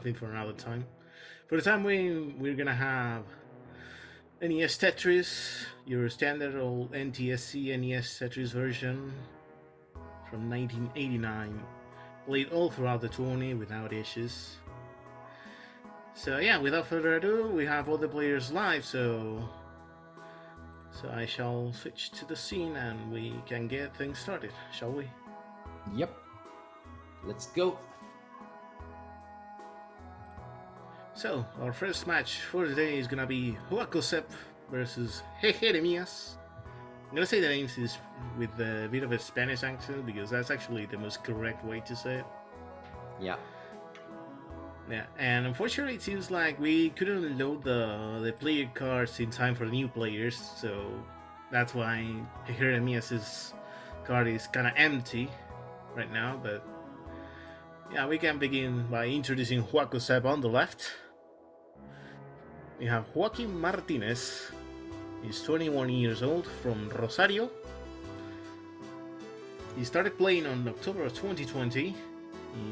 something for another time. For the time being, we're gonna have NES Tetris, your standard old NTSC NES Tetris version from 1989. Played all throughout the tourney without issues. So yeah, without further ado, we have all the players live, so I shall switch to the scene and we can get things started, shall we? Yep. Let's go. So, our first match for today is gonna be Joacozep versus Jejeremias. I'm gonna say the names is with a bit of a Spanish accent because that's actually the most correct way to say it. Yeah. Yeah, and unfortunately it seems like we couldn't load the player cards in time for the new players, so that's why Jejeremias' card is kinda empty right now, but yeah, we can begin by introducing Joacozep on the left. We have Joaquin Martinez. He's 21 years old from Rosario. He started playing on October of 2020.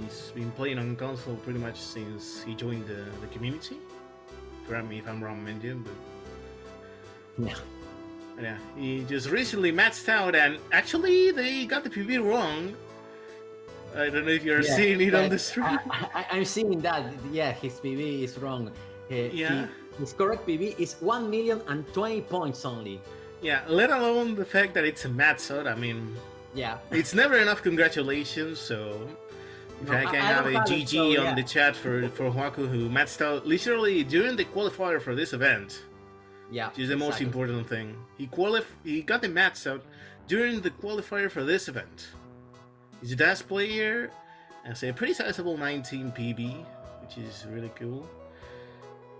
He's been playing on console pretty much since he joined the community. Correct me if I'm wrong, Mendion, but yeah, he just recently maxed out, and actually they got the PB wrong. I don't know if you're seeing it on the stream. I'm seeing that. Yeah, his PB is wrong. His correct PB is 1,020 points only. Yeah, let alone the fact that it's a max out. I mean, it's never enough congratulations. So if I can have a GG on the chat for Joaco, who maxed out literally during the qualifier for this event. Yeah, which is the most important thing. He got the max out during the qualifier for this event. He's a dash player, has a pretty sizable 19 PB, which is really cool.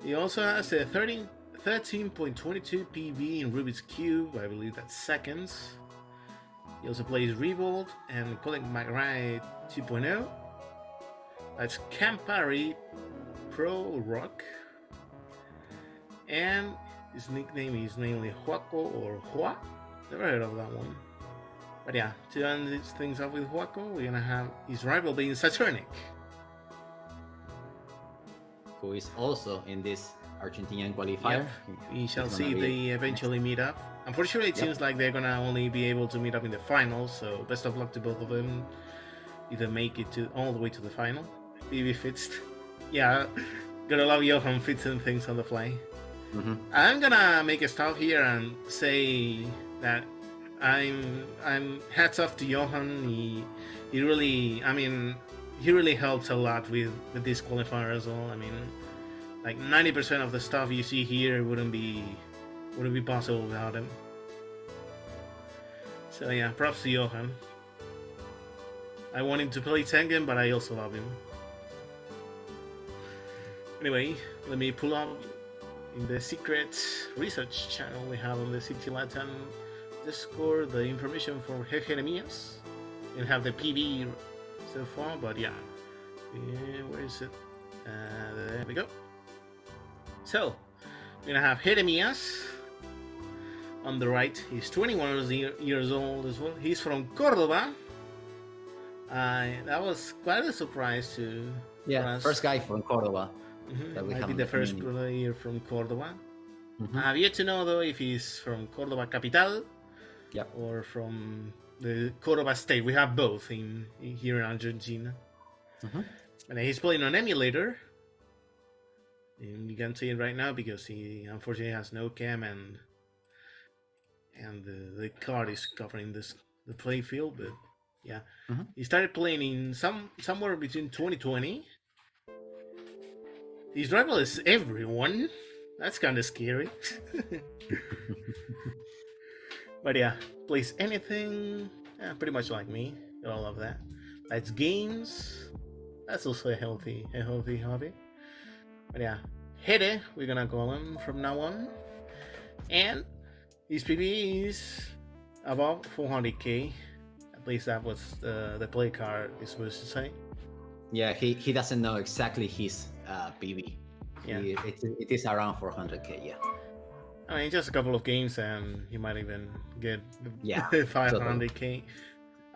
He also has a 13.22 PB in Rubik's Cube, I believe that's seconds. He also plays Revolt and Colin McRae 2.0. That's Campari Pro Rock. And his nickname is mainly Joaco or Joa. Never heard of that one. But yeah, to end these things off with Joaco, we're gonna have his rival being Saturnic, who is also in this Argentinian qualifier. Yep. We shall see if they eventually meet up. Unfortunately, it seems like they're gonna only be able to meet up in the finals, so best of luck to both of them. Either make it to all the way to the final. Maybe fixed. Yeah, gotta love Johan fixing things on the fly. Mm-hmm. I'm gonna make a stop here and say that I'm hats off to Johan. He really helps a lot with this qualifier as well. I mean, like 90% of the stuff you see here wouldn't be possible without him. So yeah, props to Johan. I want him to play Tengen, but I also love him. Anyway, let me pull up in the secret research channel we have on the City Latin Discord the information for Jejeremias. You have the PB so far, but yeah, where is it? There we go. So we're gonna have Jejeremias on the right. He's 21 years old as well. He's from Cordoba. That was quite a surprise to us. First guy from Cordoba. That might be the first player from Cordoba. I have yet to know though if he's from Cordoba Capital or from the Cordoba state. We have both here in Argentina. And he's playing on emulator. And you can see it right now because he unfortunately has no cam and the card is covering the play field. But yeah, he started playing in somewhere between 2020. His rival is everyone. That's kind of scary. But yeah, plays anything. Yeah, pretty much like me. All of that. That's games. That's also a healthy hobby. But yeah, Hede, we're gonna call him from now on. And his PB is above 400k. At least that was the play card is supposed to say. Yeah, he doesn't know exactly his PB. Yeah, it is around 400k. Yeah. I mean, just a couple of games, and you might even get 500k.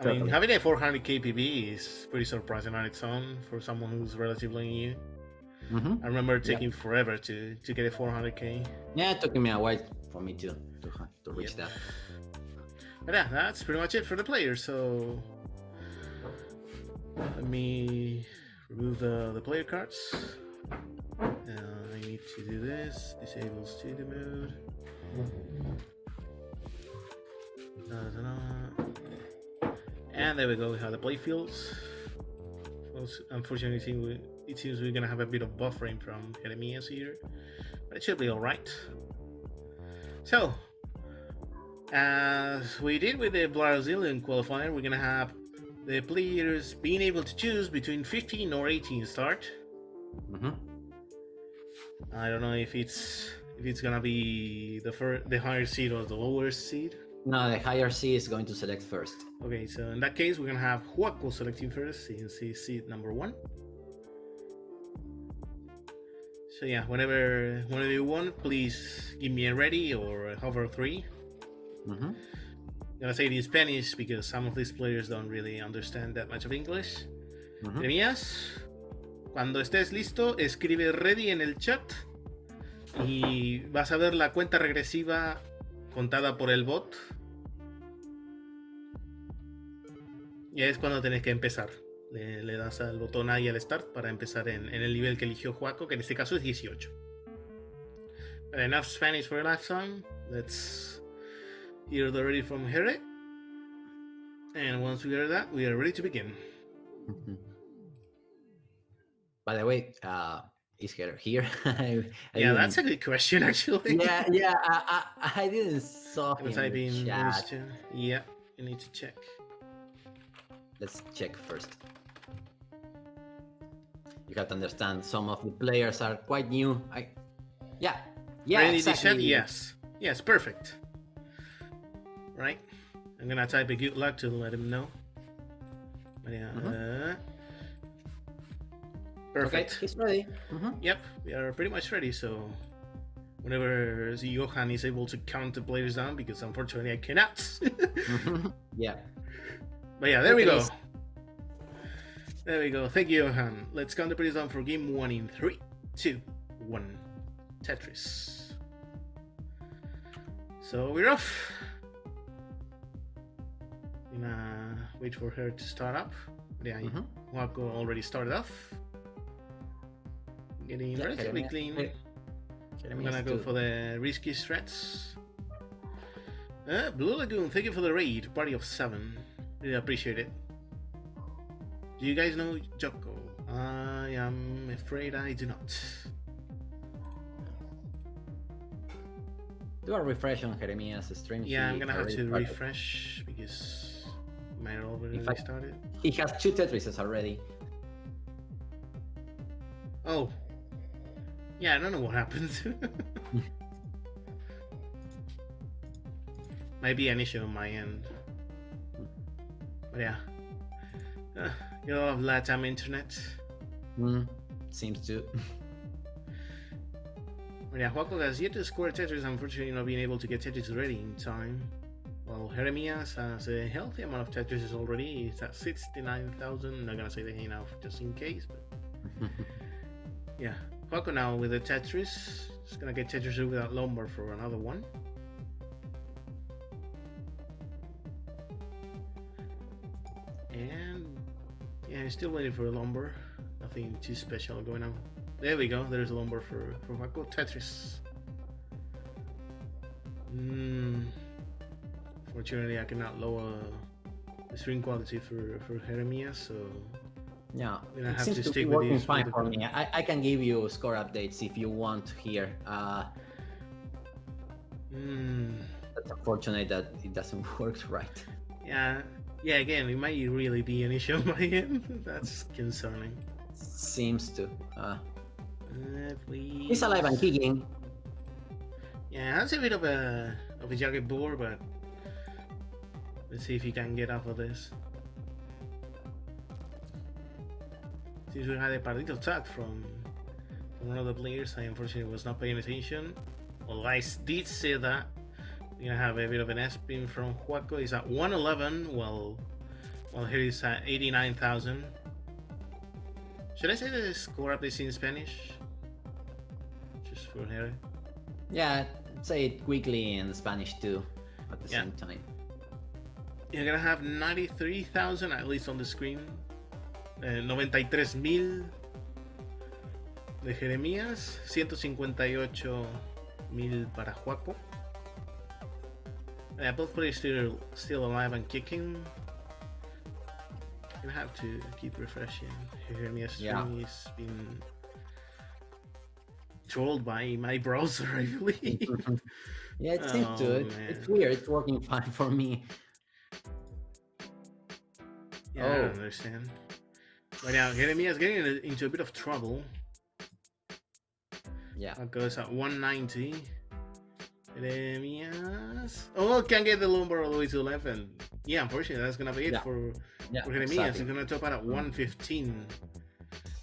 I mean, having a 400k PB is pretty surprising on its own for someone who's relatively new. I remember taking forever to get a 400k. Yeah, it took me a while for me to reach that. But yeah, that's pretty much it for the players. So let me remove the player cards. I need to do this. Disable studio mode. And there we go. We have the play fields. Unfortunately, it seems we're gonna have a bit of buffering from Jejeremias here, but it should be all right. So, as we did with the Brazilian qualifier, we're gonna have the players being able to choose between 15 or 18 start. I don't know if it's gonna be the higher seed or the lower seed. No, the higher seed is going to select first. Okay, so in that case, we're gonna have Joaco selecting first, since he's seed number 1. So yeah, whenever you want, please give me a ready or hover 3. I'm gonna say it in Spanish because some of these players don't really understand that much of English. Jejeremias, cuando estés listo, escribe ready en el chat y vas a ver la cuenta regresiva contada por el bot. Y es cuando tenés que empezar. Le das al botón ahí al start para empezar en el nivel que eligió Joaco, que en este caso es 18. But enough Spanish for a lifetime. Let's hear the ready from Jere. And once we hear that, we are ready to begin. By the way, is Jere here? Yeah, that's a good question, actually. Yeah. I didn't saw him. Type in chat. Yeah, you need to check. Let's check first. You have to understand some of the players are quite new. Yeah, ready exactly. Yes, perfect. Right, I'm gonna type a good luck to let him know. But yeah, perfect. Okay, he's ready. Yep, we are pretty much ready. So whenever Johan is able to count the players down, because unfortunately I cannot. Yeah. But yeah, there we go. There we go. Thank you, Johan. Let's count the players down for game 1 in 3, 2, 1. Tetris. So we're off. Gonna wait for her to start up. Yeah, Joaco already started off. Getting relatively clean. I'm gonna go for the risky threats. Blue Lagoon, thank you for the raid. Party of 7. Really appreciate it. Do you guys know Joko? I am afraid I do not. Do a refresh on Jejeremias' stream. Yeah, I'm gonna have to refresh because it might have already started. He has 2 Tetrises already. Oh. Yeah, I don't know what happened. Might be an issue on my end. But yeah. You love LATAM internet. Seems to. But yeah, Joaco has yet to score Tetris, unfortunately not being able to get Tetris ready in time. While Jejeremias has a healthy amount of Tetris already. He's at 69,000. I'm not gonna say the enough just in case, but yeah. Joaco now with the Tetris. Just gonna get Tetris without Lombard for another one. And yeah, still waiting for a Lombard. Nothing too special going on. There we go. There's a Lombard for Joaco. Tetris. Fortunately, I cannot lower the string quality for Jejeremias, so yeah, I have seems to to stick be with working these. Fine for me. I can give you score updates if you want here. That's unfortunate that it doesn't work right. Yeah. Again, it might really be an issue on my end. That's concerning. Seems to. Please. He's alive and kicking. Yeah, that's a bit of a jagged board, but let's see if he can get off of this. Since we had a partido attack from one of the players, I unfortunately was not paying attention. Well, I did say that. We're gonna have a bit of an S-spin from Joaco. He's at 111, while here he's at 89,000. Should I say the score updates in Spanish? Just for here. Yeah, say it quickly in Spanish too at the same time. You're gonna have 93,000 at least on the screen. 93,000 de Jeremías, 158,000 para Joaco. Both players still alive and kicking. Gonna have to keep refreshing. Jeremias stream is been trolled by my browser, I believe. Yeah, it seems to. It's weird. It's working fine for me. Yeah, I don't understand. But now Jeremias getting into a bit of trouble. Yeah. That goes at 190. Jeremias. Oh, can't get the lumber all the way to 11. Yeah, unfortunately, that's gonna be it for Jeremias. Exactly. He's gonna top out at 115.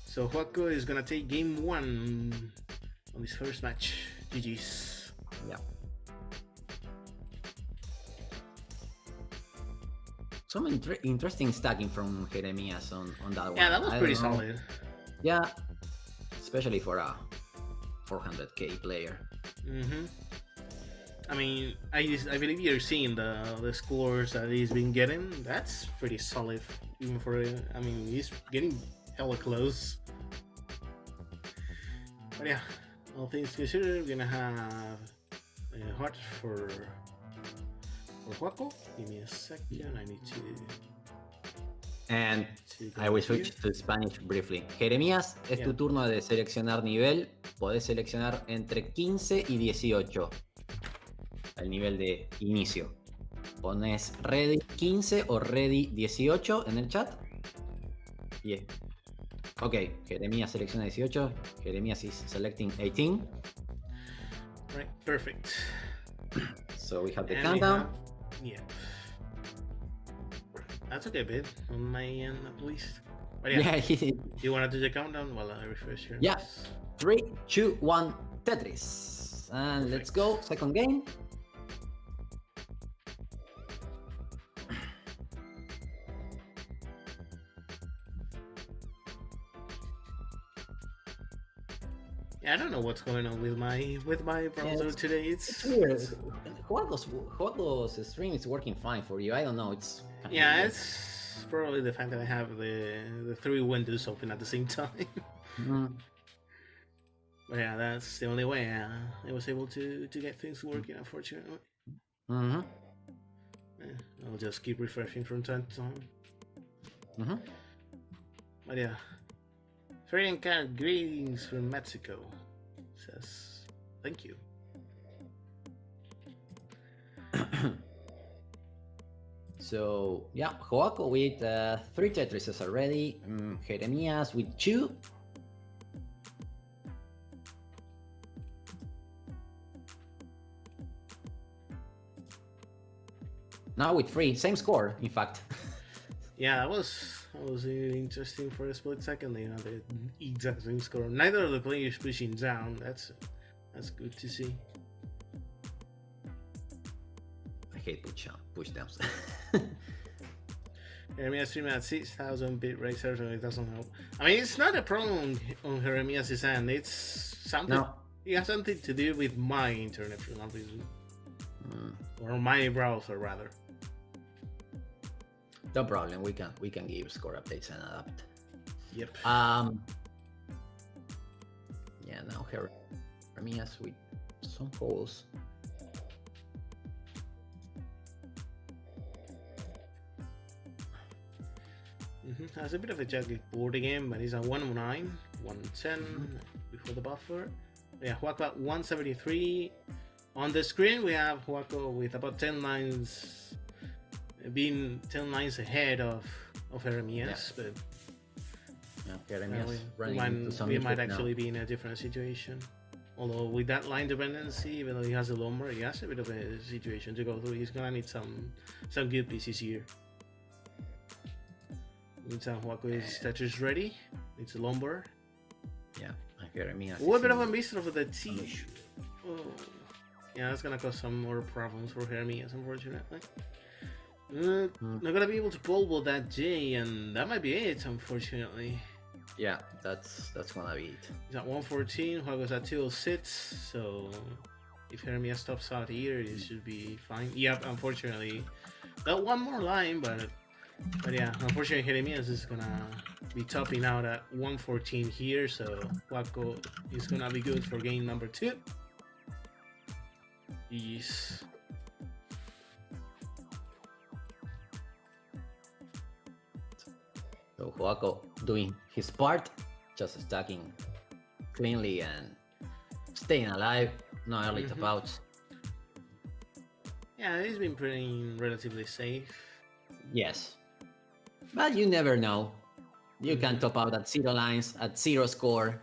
So Joaco is gonna take game 1 on this first match. GG's. Yeah. Some interesting stacking from Jeremias on that one. Yeah, that was pretty solid. Yeah, especially for a 400k player. I mean, I believe you're seeing the scores that he's been getting. That's pretty solid, even for. I mean, he's getting hella close. But yeah, all things considered, we're gonna have a heart for Joaco. Give me a second. I need to. And I will switch to Spanish briefly. Jeremías, es tu turno de seleccionar nivel. Podés seleccionar entre 15 y 18. El nivel de inicio. Pones ready 15 o ready 18 en el chat. Yeah. Ok, Jeremías selecciona 18. Jeremías is selecting 18. Right, perfect. So we have the countdown. Yeah. That's okay, babe. On my end, at least. But you want to do the countdown while I refresh here? Yeah. 3, 2, 1, Tetris. And let's go. Second game. Yeah, I don't know what's going on with my browser today. It's weird. Joaco's stream is working fine for you. I don't know. It's it's probably the fact that I have the 3 windows open at the same time. But yeah, that's the only way I was able to get things working, unfortunately. I'll just keep refreshing from time to time. But yeah. Ferdinand Cat, greetings from Mexico. Says, thank you. So, yeah, Joaco with 3 Tetrises already. Jeremías with 2. Now with 3, same score, in fact. Yeah, that was really interesting for a split second. You know, the exact same score. Neither of the players pushing down. That's good to see. I hate push downs. Jeremias streaming at 6,000 bit rate, certainly doesn't help. I mean, it's not a problem on Jeremias' end. It's something. No. It has something to do with my internet for some reason, or my browser rather. No problem. We can give score updates and adapt. Yep. Yeah. Now Jeremias with some holes. Has a bit of a juggy board again, but he's at 109, 110 before the buffer. Yeah, Joaco at 173. On the screen, we have Joaco with about 10 lines, being 10 lines ahead of Jeremias, but Jeremias we might actually be in a different situation. Although with that line dependency, even though he has a lumber, he has a bit of a situation to go through. He's gonna need some good pieces here. Meantime, Joaco is Tetris ready. It's a lumber. Yeah, Jeremias. A bit of a miss over the T. Oh. Yeah, that's gonna cause some more problems for Jeremias, unfortunately. Not gonna be able to pull with that J, and that might be it, unfortunately. Yeah, that's gonna be it. He's at 114. Joaco's at 206. So if Jejeremias stops out here, it should be fine. Yep, unfortunately, got one more line, but yeah, unfortunately, Jejeremias is gonna be topping out at 114 here. So Joaco is gonna be good for game number 2. Yes. So Joaco doing his part, just stacking cleanly and staying alive, no early top outs. Yeah, he's been playing relatively safe. Yes. But you never know. You can top out at 0 lines, at 0 score.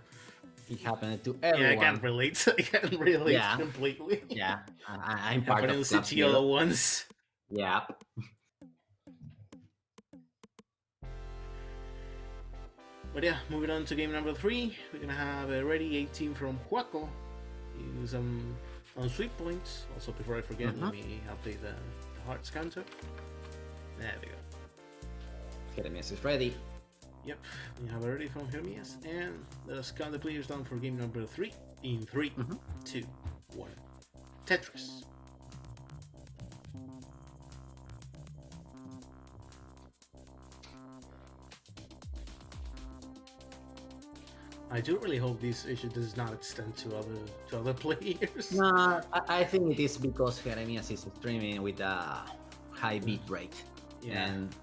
It happened to everyone. Yeah, I can't relate. I can't relate completely. Yeah, I'm part of Club Zero ones. Yeah. But yeah, moving on to game number 3, we're gonna have a ready 18 from Joaco. Use some on sweep points. Also, before I forget, let me update the hearts counter. There we go. Jejeremias is ready. Yep, we have a ready from Jejeremias, and let us count the players down for game number 3 in 3, 2, 1. Tetris. I do really hope this issue does not extend to other players. No, I think it is because Jejeremias is streaming with a high bit rate, and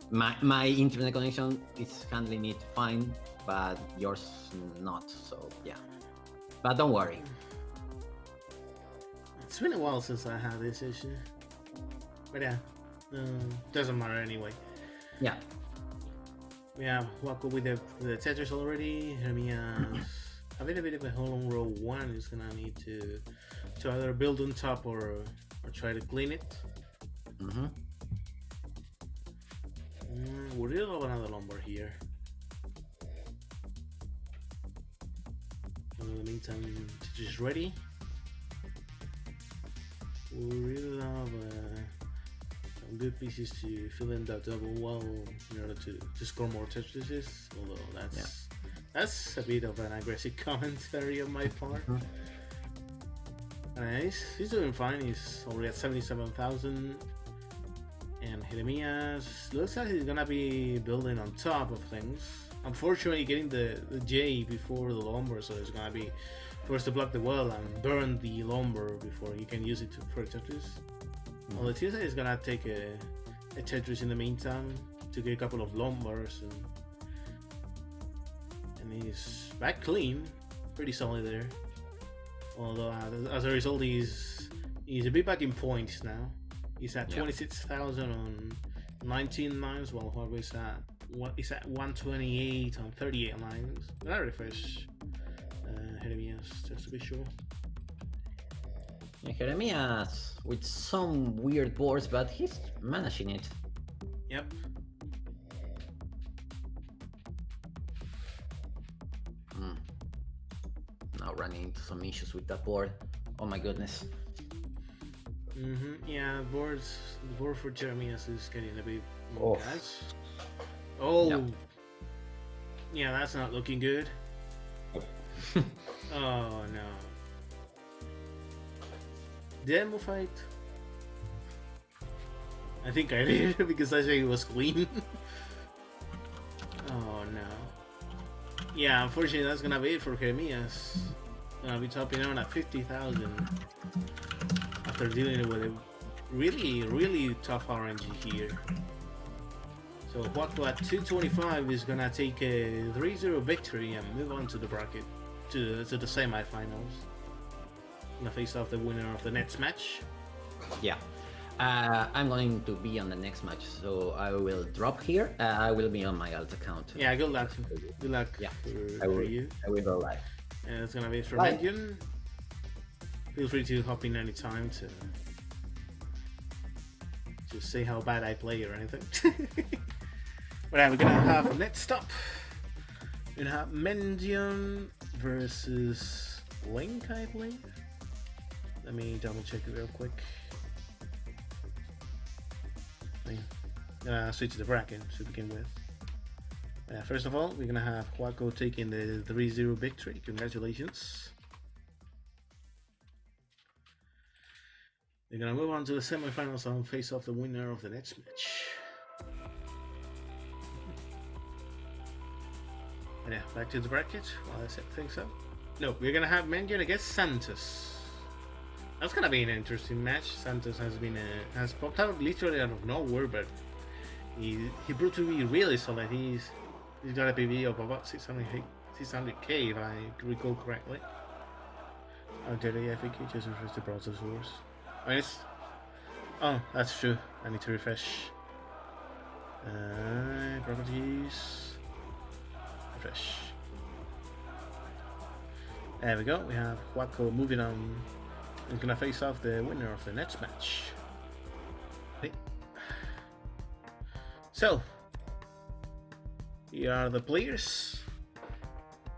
my internet connection is handling it fine, but yours not. So yeah, but don't worry. It's been a while since I had this issue, but yeah, doesn't matter anyway. Yeah. We have Joaco with the Tetris already. Jejeremias having a bit of a hole on row 1. Is gonna need to either build on top or try to clean it. We really love another lumber here. In the meantime, Tetris is ready. We really love some good pieces to fill in that double wall in order to score more Tetrises. Although that's a bit of an aggressive commentary on my part. He's doing fine. He's already at 77,000. And Jejeremias looks like he's gonna be building on top of things. Unfortunately, getting the J before the lumber, so it's gonna be first to block the wall and burn the lumber before you can use it for Tetris. Well, it seems like he's gonna take a Tetris in the meantime to get a couple of lumbers, and he's back clean, pretty solid there. Although as a result, he's a bit back in points now. He's at 26,000 on 19 lines, while Huawei's at 128 on 38 lines. But I refresh Jejeremias just to be sure. Jejeremias with some weird boards, but he's managing it. Yep. Now running into some issues with that board. Oh my goodness. Yeah, the board for Jejeremias is getting a bit more gas. Oh. Yeah, that's not looking good. Oh no. Did I move fight? I think I did because I said it was clean. Oh no. Yeah, unfortunately that's gonna be it for Jejeremias. Gonna be topping out at 50,000 after dealing with a really tough RNG here. So Joaco at 225 is gonna take a 3-0 victory and move on to the bracket, to the semifinals. Gonna face off the winner of the next match. Yeah. I'm going to be on the next match, so I will drop here. I will be on my alt account. Yeah, good luck. Good luck for you. I will go live. And it's gonna be for Mendion. Feel free to hop in anytime to say how bad I play or anything. But yeah, we're gonna have next up. We're gonna have Mendion versus Link, I believe. Let me double check it real quick. I'm gonna switch the bracket to begin with. First of all, we're gonna have Joaco taking the 3-0 victory. Congratulations. We're gonna move on to the semifinals and face off the winner of the next match. And yeah, back to the bracket while I set things up. No, we're gonna have Mendion against Santos. That's gonna be an interesting match. Santos has popped out literally out of nowhere, but he proved to be really solid. He's got a PV of about 600k if I recall correctly. Okay, I think he just refreshed the browser source. Oh, that's true. I need to refresh. Properties. Refresh. There we go. We have Joaco moving on and gonna face off the winner of the next match. Okay. So, here are the players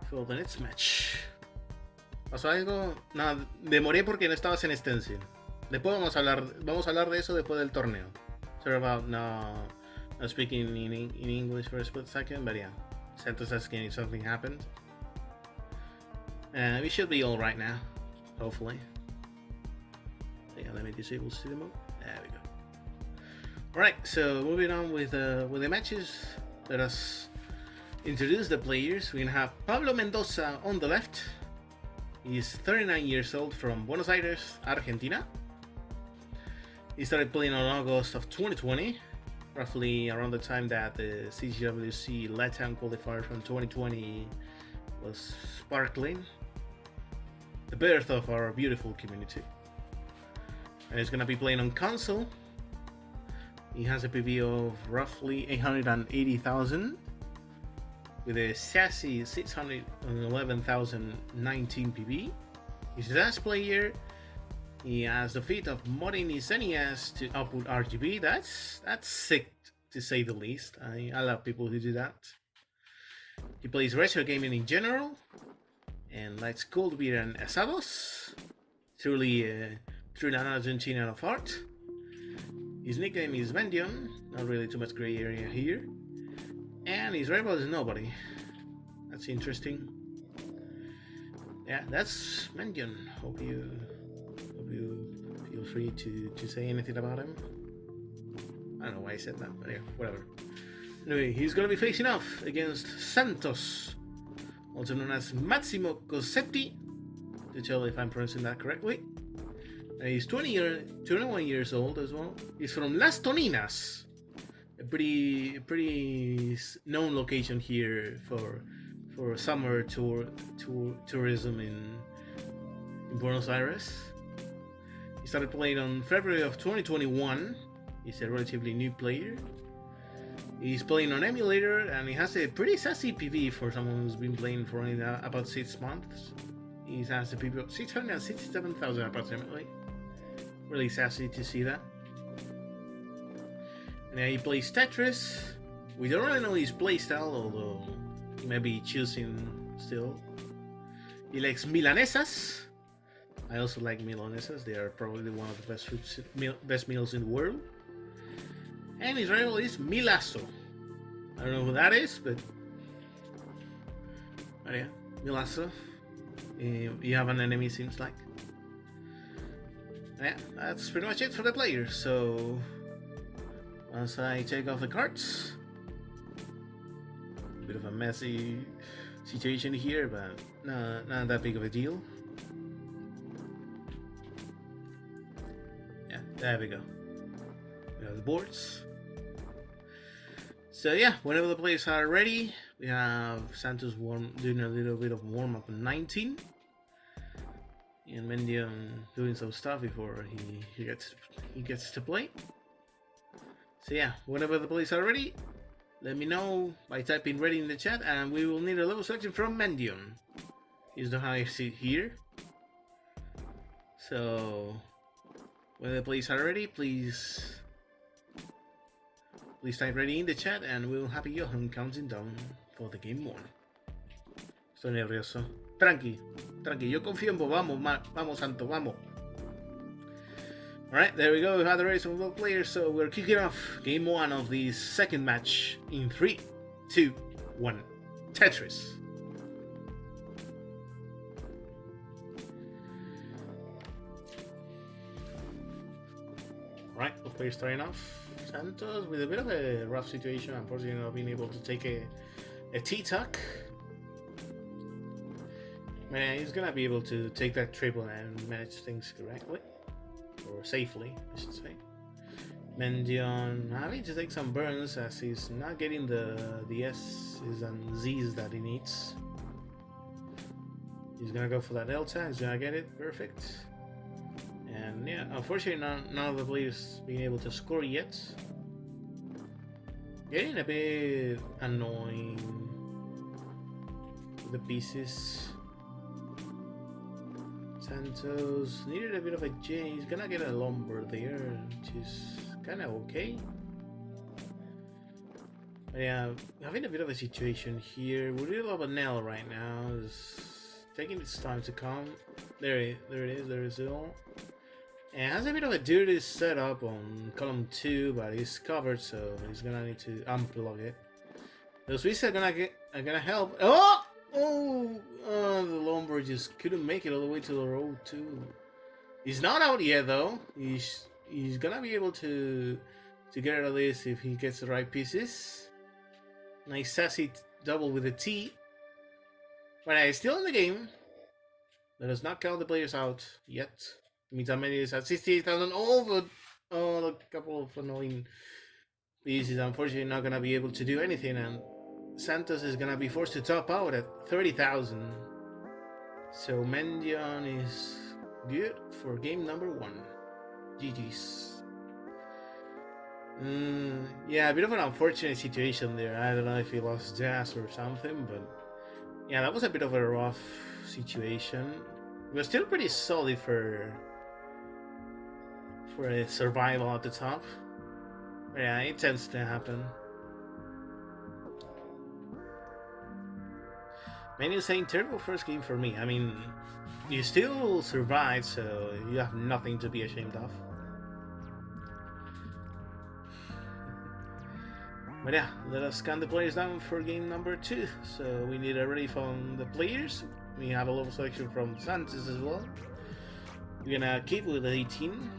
for the next match. ¿Pasó algo? No, demoré porque no estabas en stencil. Después vamos a hablar de eso después del torneo. Sorry about not speaking in English for a split second, but yeah, Santos asking if something happened. We should be all right now, hopefully. Yeah, let me disable studio mode. There we go. All right, so moving on with the matches. Let us introduce the players. We're gonna have Pablo Mendoza on the left. He's 39 years old from Buenos Aires, Argentina. He started playing on August of 2020, roughly around the time that the CTWC Latam qualifier from 2020 was sparkling. The birth of our beautiful community. And he's gonna be playing on console. He has a PV of roughly 880,000 with a sassy 611,019 PV. He's a last player. He has the feat of modding his NES to output RGB. That's sick to say the least. I love people who do that. He plays retro gaming in general and likes cold beer and asados. Truly an Argentinian of heart. His nickname is Mendion. Not really too much gray area here. And his rival is nobody. That's interesting. Yeah, that's Mendion. Hope you feel free to say anything about him. I don't know why I said that, but yeah, whatever. Anyway, he's gonna be facing off against Santos, also known as Massimo Cossetti, to tell if I'm pronouncing that correctly. He's 21 years old as well. He's from Las Toninas, a pretty known location here for summer tourism in Buenos Aires. He started playing on February of 2021. He's a relatively new player. He's playing on emulator and he has a pretty sassy PV for someone who's been playing for only about 6 months. He has a PV of 667,000 approximately. Really sassy to see that. And he plays Tetris. We don't really know his playstyle, although he may be choosing still. He likes milanesas. I also like milanesas. They are probably one of the best meals in the world. And his rival is Milazo. I don't know who that is, but yeah, Milazo. You have an enemy, seems like. Yeah, that's pretty much it for the players. So once I take off the cards, a bit of a messy situation here, but not that big of a deal. Yeah, there we go. We have the boards. So yeah, whenever the players are ready, we have Santos doing a little bit of warm-up in 19. And Mendion doing some stuff before he gets to play. So yeah, whenever the players are ready, let me know by typing ready in the chat, and we will need a level selection from Mendion. He's the highest seat here. So when the players are ready, please type ready in the chat, and we'll have Johan counting down for the game 1. Estoy nervioso. Tranqui, yo confío en vos. Vamos, Santo, vamos. Alright, there we go. We had the race of both players, so we're kicking off game 1 of the second match in 3, 2, 1. Tetris. Alright, both players starting off. Santos with a bit of a rough situation, unfortunately not being able to take a T-tuck. Man, he's gonna be able to take that triple and manage things correctly. Or safely, I should say. Mendion having to take some burns as he's not getting the S's and Z's that he needs. He's gonna go for that delta, he's gonna get it, perfect. And yeah, unfortunately none of the players being able to score yet. Getting a bit annoying with the pieces. Santos needed a bit of a J. He's gonna get a lumber there, which is kind of okay. But yeah, having a bit of a situation here. We really love a nail right now. It's taking its time to come. There it is. There is it all. And has a bit of a dirty setup on column 2, but it's covered, so he's gonna need to unplug it. Those Swiss are gonna help. The lumber just couldn't make it all the way to the row 2. He's not out yet though. He's gonna be able to get out of this if he gets the right pieces. Nice sassy double with a T. But he's still in the game. Let us not count the players out yet. It means how many is at 68,000. A couple of annoying pieces. Unfortunately, not gonna be able to do anything, and Santos is gonna be forced to top out at 30,000. So Mendion is good for game number 1. GG's. Yeah, a bit of an unfortunate situation there. I don't know if he lost Jazz or something, but yeah, that was a bit of a rough situation. It was still pretty solid for a survival at the top. But yeah, it tends to happen. Many saying terrible first game for me. I mean, you still survived, so you have nothing to be ashamed of. But yeah, let us count the players down for game number 2. So we need already from the players. We have a little selection from Santos as well. We're gonna keep with 18.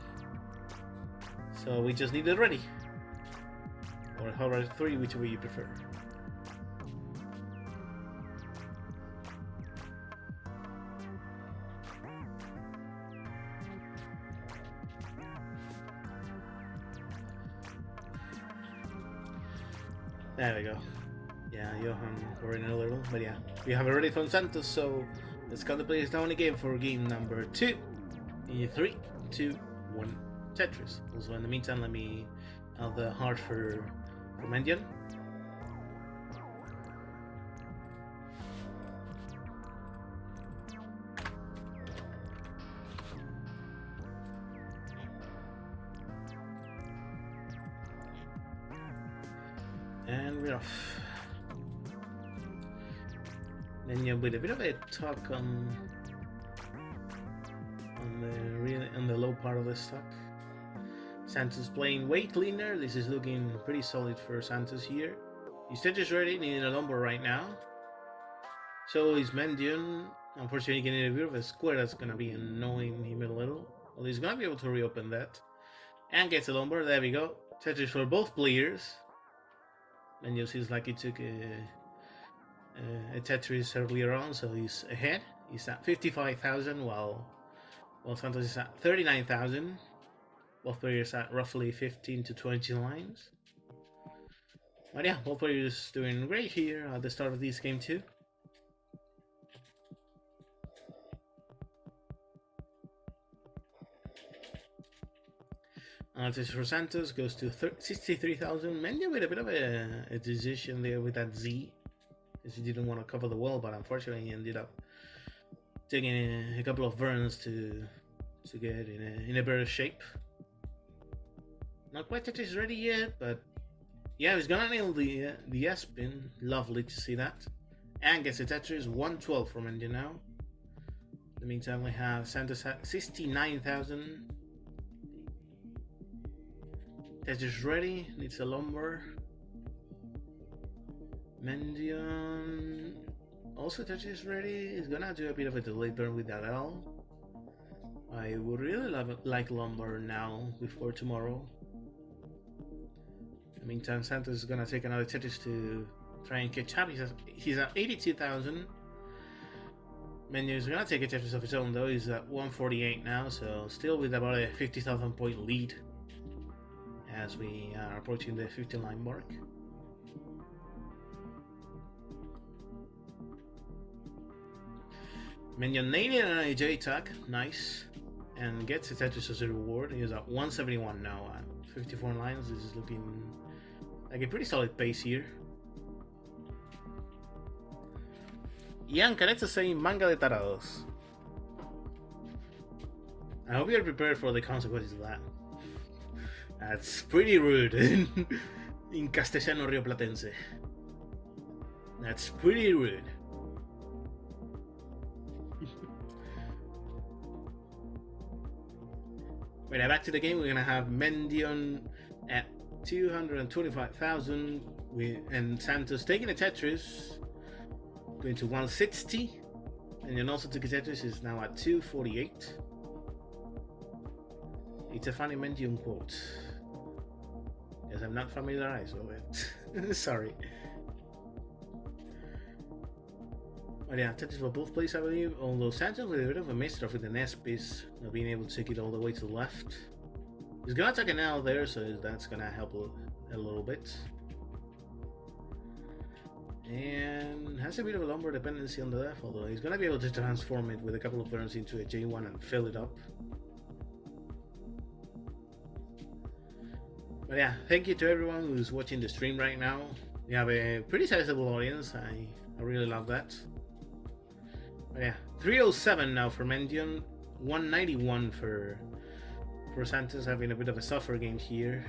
So we just need it ready. Or however 3, whichever you prefer. There we go. Yeah, Johan already a little, but yeah. We have already from Santos, so let's count the players down again for game number 2. In 3, 2, 1, Tetris. Also, in the meantime, let me have the heart for Mendion. And we're off. Mendion with a bit of a talk on the low part of the stock. Santos playing way cleaner. This is looking pretty solid for Santos here. His Tetris ready, needing a lumber right now. So is Mendion. Unfortunately, getting a bit of a square that's gonna be annoying him a little. Well, he's gonna be able to reopen that. And gets a lumber. There we go. Tetris for both players. Mendion seems like he took a Tetris earlier on, so he's ahead. He's at 55,000, while Santos is at 39,000. Both players at roughly 15 to 20 lines. But yeah, both players doing great here at the start of this game too. This for Santos goes to 63,000. Mendion with a bit of a decision there with that Z, because he didn't want to cover the wall, but unfortunately he ended up taking a couple of burns to get in a better shape. Not quite Tetris ready yet, but yeah, he's gonna nail the S-pin. Lovely to see that. And gets a Tetris 112 from Mendion now. In the meantime, we have Santos at 69,000. Tetris ready, needs a lumber. Mendion also touches ready. He's gonna do a bit of a delayed burn with that L. I would really like Lombard now before tomorrow. In the meantime, Santos is gonna take another Tetris to try and catch up. He's at 82,000. Mendion is gonna take a Tetris of his own though. He's at 148 now, so still with about a 50,000 point lead as we are approaching the 50-line mark. Mendion nailed an AJ attack, nice, and gets a Tetris as a reward. He's at 171 now at 54 lines. This is looking like a pretty solid pace here. Ian Caretto saying manga de tarados. I hope you're prepared for the consequences of that. That's pretty rude in castellano rioplatense. That's pretty rude. Right, back to the game. We're gonna have Mendion at 225,000 and Santos taking a Tetris, going to 160, and then also took a Tetris is now at 248. It's a funny Mendion quote. Yes, I'm not familiarized with it. Sorry. But yeah, Tetris for both plays, I believe. Although Santos with a bit of a misdrive with the nest piece, not being able to take it all the way to the left. He's gonna take an L there, so that's gonna help a little bit. And has a bit of a Lombard dependency on the left, although he's gonna be able to transform it with a couple of turns into a J1 and fill it up. But yeah, thank you to everyone who's watching the stream right now. We have a pretty sizable audience. I really love that. But yeah, 307 now for Mendion, 191 for Santos, having a bit of a suffer game here.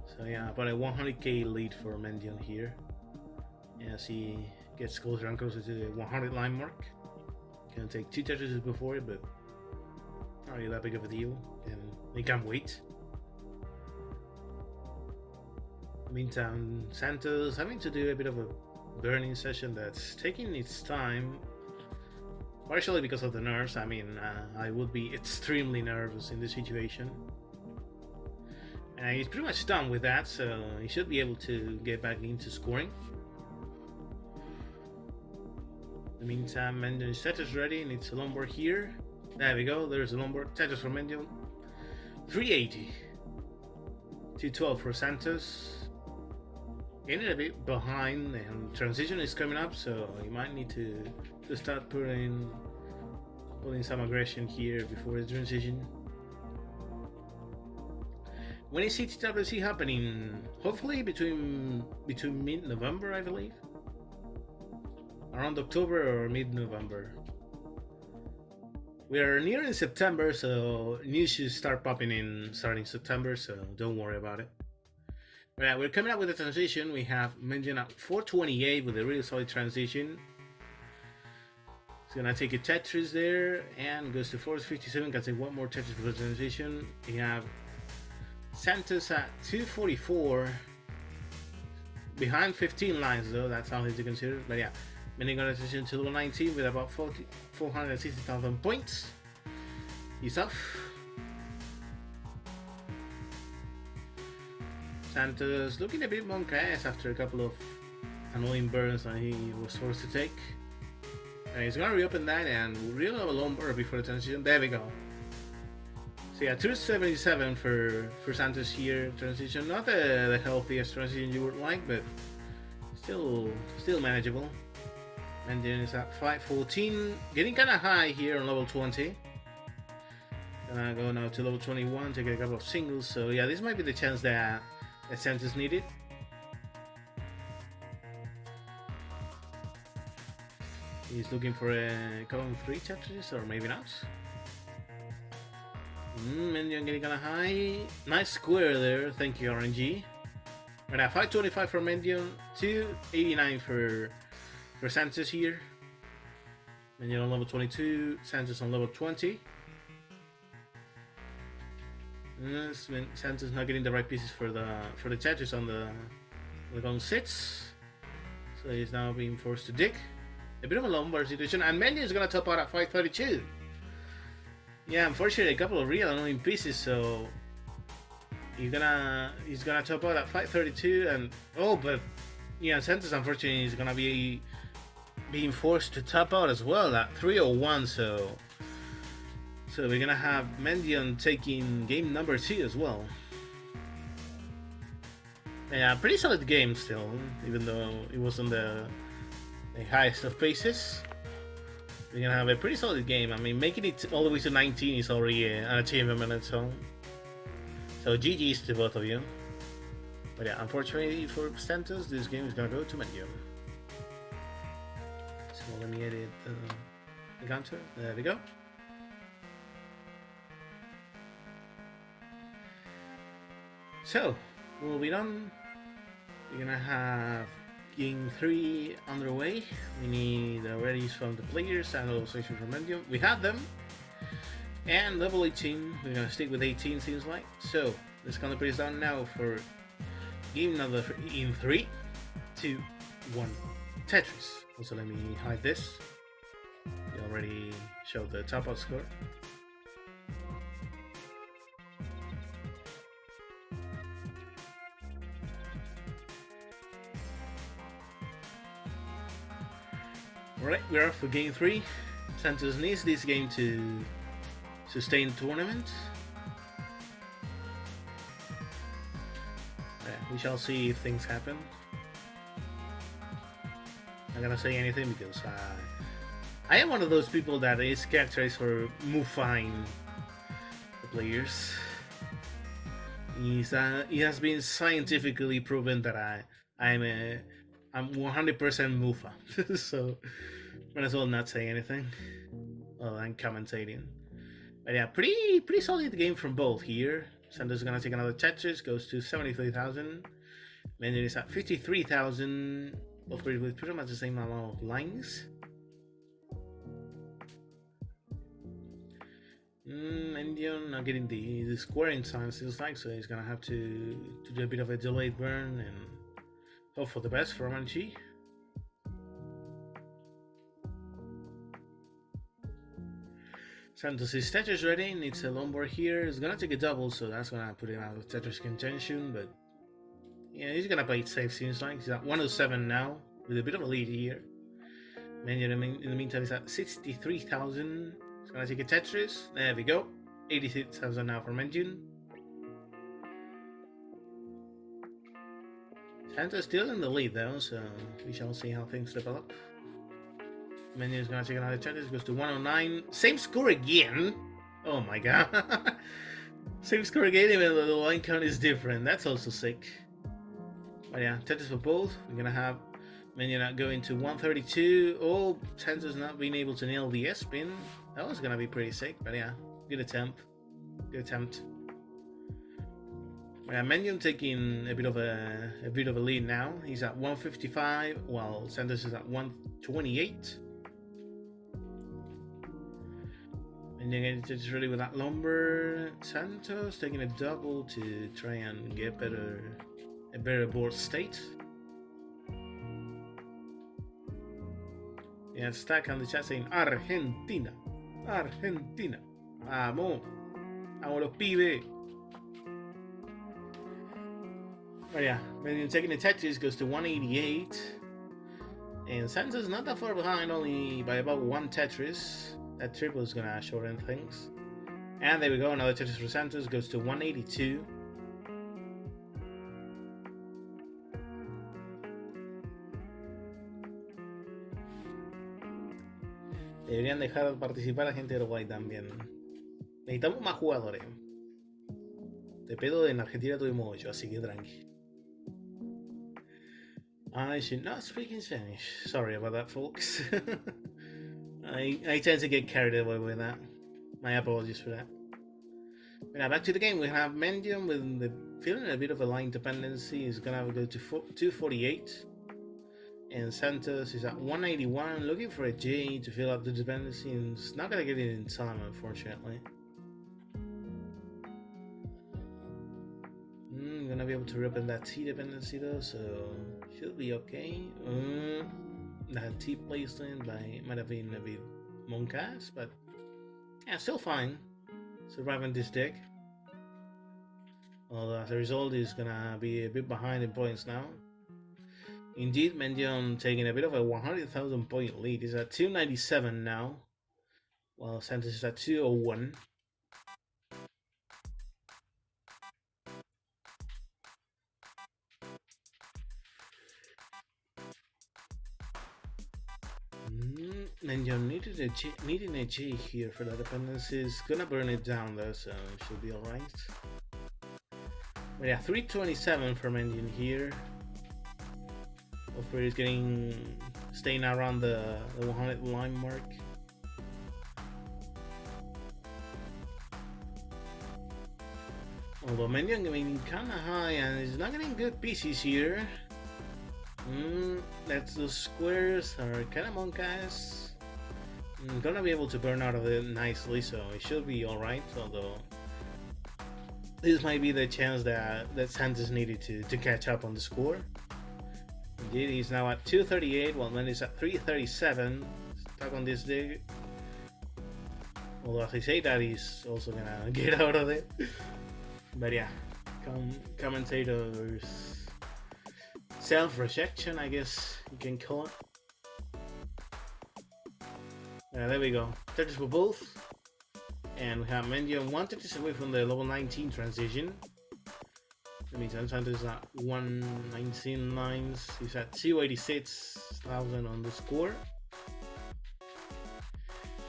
So yeah, about a 100k lead for Mendion here as he gets closer and closer to the 100 line mark. Can take 2 Tetris before it, but not really that big of a deal, and they can't wait. Meantime, Santos having to do a bit of a burning session that's taking its time, partially because of the nerves. I mean, I would be extremely nervous in this situation. And he's pretty much done with that, so he should be able to get back into scoring. In the meantime, Mendion's Tetris ready, and it's a Lombard here. There we go, there's a Lombard Tetris for Mendion. 380. 212 for Santos. Getting a bit behind, and transition is coming up, so you might need to start putting some aggression here before the transition. When is CTWC happening? Hopefully between mid-November, I believe. Around October or mid-November. We are nearing September, so news should start popping in starting September, so don't worry about it. But yeah, we're coming up with a transition. We have Mendion at 428 with a really solid transition. He's gonna take a Tetris there and goes to 457. Can take one more Tetris for the transition. We have Santos at 244. Behind 15 lines though, that's something to consider. But yeah, Mendion gonna transition to level 19 with about 460,000 points. He's off. Santos looking a bit monk-ass after a couple of annoying burns that he was forced to take. And he's gonna reopen that and really have a Lombard before the transition. There we go. So yeah, 277 for Santos here. Transition, not the healthiest transition you would like, but still manageable. And then it's at 514, getting kind of high here on level 20. Gonna go now to level 21, take a couple of singles. So yeah, this might be the chance that Santos needed. He's looking for a column 3 Tetris, or maybe not. Mendion getting kinda high. Nice square there, thank you RNG. Right now, 525 for Mendion, 289 for Santos here. Mendion on level 22, Santos on level 20. Santos not getting the right pieces for the Tetris on on sits. So he's now being forced to dig. A bit of a Lombard situation, and Mendion is gonna top out at 532. Yeah, unfortunately, a couple of real annoying pieces, so he's gonna top out at 532, and but yeah, Santos unfortunately is gonna be being forced to top out as well at 301. So we're gonna have Mendion taking game number 2 as well. Yeah, pretty solid game still, even though it wasn't the highest of paces. We're gonna have a pretty solid game. I mean, making it all the way to 19 is already an achievement on its own. So GG's to both of you. But yeah, unfortunately for Santos, this game is gonna go to Mendion. So let me edit the counter. There we go. So, moving on, we're gonna have game 3 underway. We need the readies from the players and also from Mendion. We have them. And level 18, we're gonna stick with 18 seems like. So, let's count the players down now for game number 3 in 3, 2, 1, Tetris. Also let me hide this. We already showed the top out score. Alright, we're off for game 3. Santos needs this game to sustain the tournament. We shall see if things happen. I'm not gonna say anything because I am one of those people that is characterized for moving the players. He has been scientifically proven that I'm 100% Mufa, so might as well not say anything. I'm commentating. But yeah, pretty solid game from both here. Santos is gonna take another Tetris, goes to 73,000. Mendion is at 53,000, both with pretty much the same amount of lines. Mendion not getting the squaring time feels like, so he's gonna have to do a bit of a delayed burn and hope for the best for Manchi. Santos is Tetris ready, needs a Lombard here. He's gonna take a double, so that's gonna put him out of Tetris contention, but yeah, he's gonna play it safe seems like. He's at 107 now, with a bit of a lead here. Mendion in the meantime is at 63,000. He's gonna take a Tetris. There we go. 86,000 now for Mendion. Santos still in the lead though, so we shall see how things develop. Mendion is gonna take another Tetris, goes to 109. Same score again! Oh my god. Same score again, even though the line count is different. That's also sick. But yeah, Tetris for both. We're gonna have Mendion going to 132. Oh, Santos not being able to nail the S-spin. That was gonna be pretty sick, but yeah, good attempt. Good attempt. Yeah, Mendion taking a bit of a lead now. He's at 155, while Santos is at 128. Mendion gets ready with that Lombard. Santos taking a double to try and get a better board state. Yeah, Stack on the chat saying Argentina. Argentina. Vamos. Vamos los pibes. But yeah, Mendion taking the Tetris goes to 188. And Santos not that far behind, only by about one Tetris. That triple is gonna shorten things. And there we go, another Tetris for Santos goes to 182. Deberían dejar participar a gente de Uruguay también. Necesitamos más jugadores. De pedo en Argentina tuvimos 8, así que tranqui. I should not speak in Spanish. Sorry about that, folks. I tend to get carried away with that. My apologies for that. But now back to the game. We have Mendion with feeling a bit of a line dependency. He's gonna go to 248. And Santos is at 181, looking for a J to fill up the dependency, and it's not gonna get it in time, unfortunately. I'm gonna be able to reopen that T dependency though, so should be okay. That T placement might have been a bit monkas, but yeah, still fine. Surviving this deck. Although as a result, he's gonna be a bit behind in points now. Indeed, Mendion taking a bit of a 100,000 point lead. He's at 297 now, while Santos is at 201. Mendion needing a G here for that dependency. Is gonna burn it down though, so it should be alright. But yeah, 327 for Mendion here. Hopefully he's staying around the 100 line mark. Although Mendion getting kinda high and he's not getting good pieces here. That's those squares are kinda monkas. Gonna be able to burn out of it nicely, so it should be alright, although this might be the chance that Santos needed to catch up on the score. Indeed, he's now at 238, while Mendion at 337. Stuck on this dig. Although as I say that, he's also gonna get out of it. But yeah, commentators self-rejection, I guess you can call it. There we go. Tetris for both. And we have Mendion 1 Tetris away from the level 19 transition. That means Santos is at 119 lines. He's at 286,000 on the score.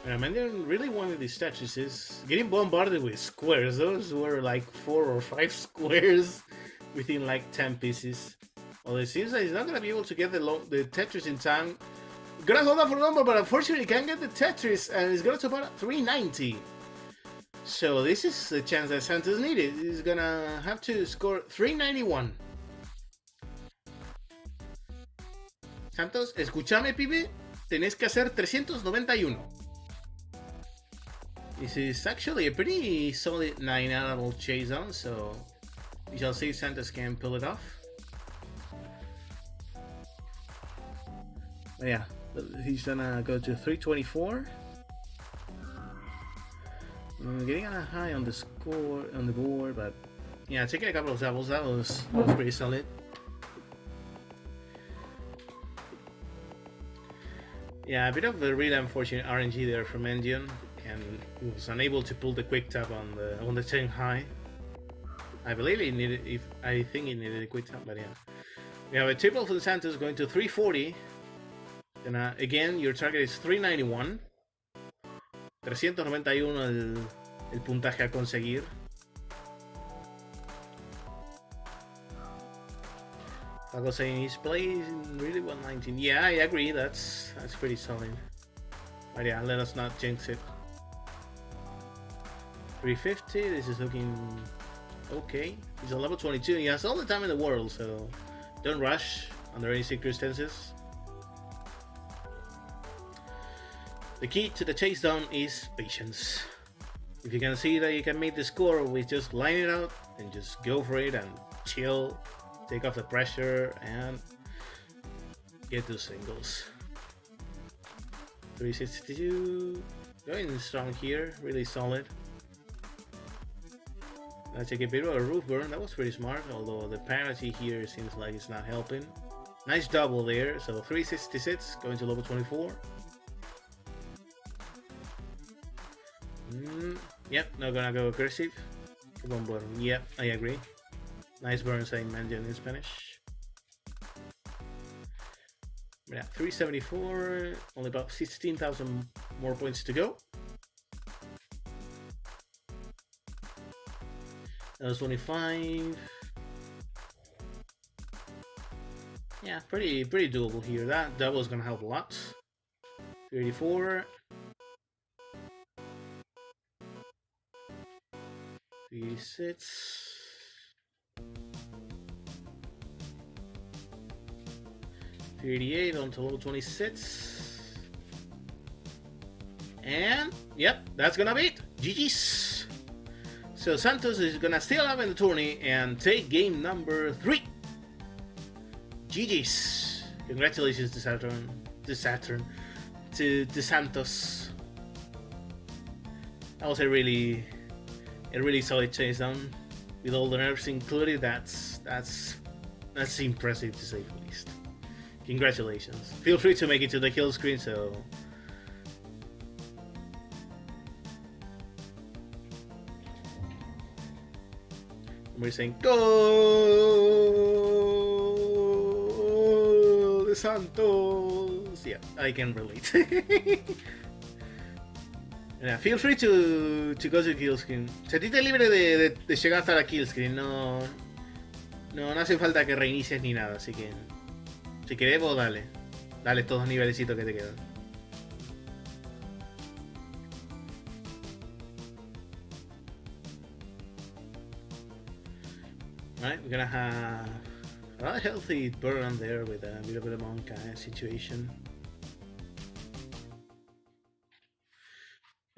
And Mendion really wanted these Tetrises. Getting bombarded with squares. Those were like 4 or 5 squares within like 10 pieces. Well, it seems like he's not going to be able to get the Tetris in time. Gonna hold up for a number, but unfortunately he can't get the Tetris, and he's gonna top out at 390. So this is the chance that Santos needed. He's gonna have to score 391. Santos, escúchame, pibe. Tenés que hacer 391. This is actually a pretty solid 9-level chase down, so we shall see if Santos can pull it off. But yeah, he's gonna go to 324. Getting kind of high on the score on the board, but yeah, taking a couple of doubles. That was pretty solid. Yeah, a bit of a really unfortunate RNG there from Mendion, and he was unable to pull the quick tap on the 10 high. I believe he needed. I think he needed a quick tap, but yeah. We have a triple from Santos going to 340. And again, your target is 391. 391 el puntaje a conseguir. Paco saying he's playing really well 19. Yeah, I agree. That's pretty solid. But yeah, let us not jinx it. 350. This is looking okay. He's on level 22. He has all the time in the world, so don't rush under any circumstances. The key to the chase down is patience. If you can see that you can make the score with just line it out, then just go for it and chill, take off the pressure and get those singles. 362, going strong here, really solid. I take a bit of a roof burn, that was pretty smart, although the parity here seems like it's not helping. Nice double there, so 366 going to level 24. Yep, not gonna go aggressive. Come on, burn. Yep, I agree. Nice burn, saying Mendion in Spanish. Yeah, 374. Only about 16,000 more points to go. That was 25. Yeah, pretty doable here. That was gonna help a lot. 34. 36. 38 on to level 26. And yep, that's gonna be it. GG's. So Santos is gonna still have in the tourney and take game number 3. GG's. Congratulations to Santos. That was a really solid chase down with all the nerfs included. That's impressive to say the least. Congratulations. Feel free to make it to the kill screen. So we're saying go the Santos. Yeah, I can relate. Yeah, feel free to go to kill screen. Sentite libre de llegar hasta la kill screen. No hace falta que reinicies ni nada, así que si querés vos dale estos 2 nivelecitos que te quedan. Alright, we're gonna have a healthy burn there with a bit of a monk situation.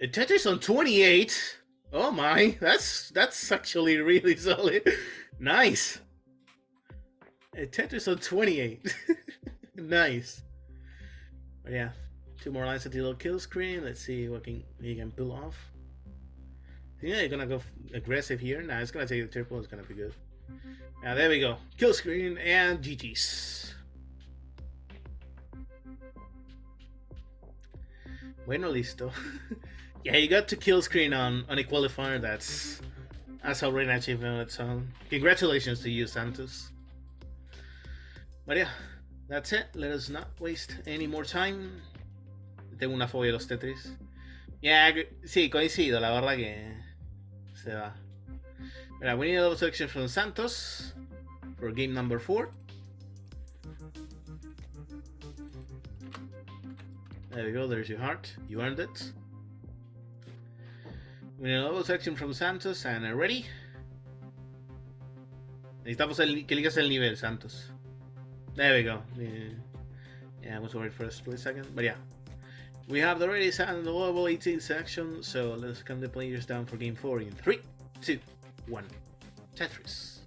A Tetris on 28. Oh my, that's actually really solid. Nice. A Tetris on 28. Nice. But yeah, 2 more lines at the little kill screen. Let's see what he can pull off. Yeah, you're gonna go aggressive here. Nah, it's gonna take the triple. It's gonna be good. Now there we go. Kill screen and GG's. Bueno, listo. Yeah, you got to kill screen on a qualifier. That's already an achievement on its own. Congratulations to you, Santos. But yeah, that's it. Let us not waste any more time. Tengo una fobia a los Tetris. Yeah, sí, coincido. La verdad que se va. Right, we need a double selection from Santos for game number 4. There we go. There's your heart. You earned it. We need a double selection from Santos and ready. Necesitamos que elijas el nivel, Santos. There we go. Yeah, I was worried for a split second, but yeah. We have the ready and the level 18 section, so let's count the players down for game 4 in 3, 2, 1. Tetris.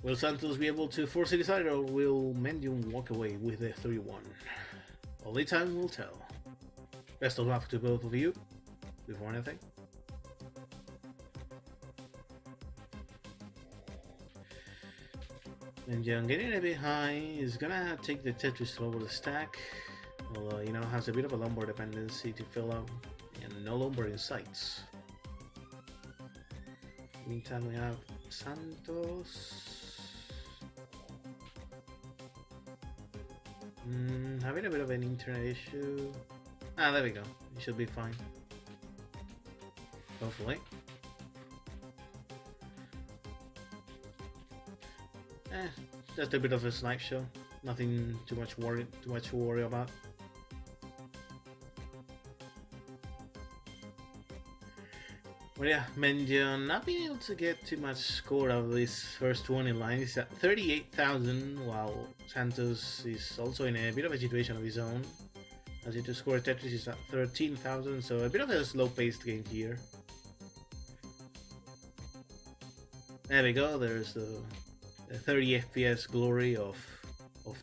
Will Santos be able to force it aside, or will Mendion walk away with a 3-1? Only time will tell. Best of luck to both of you. Before anything. Mendion getting a bit high is gonna take the Tetris over the stack. Although, you know, has a bit of a Lombard dependency to fill up, and no Lombard in sights. Meantime, we have Santos. Having a bit of an internet issue. There we go. It should be fine. Hopefully. Just a bit of a snipe show. Nothing too much to worry about. Well, yeah, Mendion not being able to get too much score out of these first 20 lines. He's at 38,000, while Santos is also in a bit of a situation of his own. As he to score Tetris, he's at 13,000, so a bit of a slow-paced game here. There we go. There's the 30 FPS glory of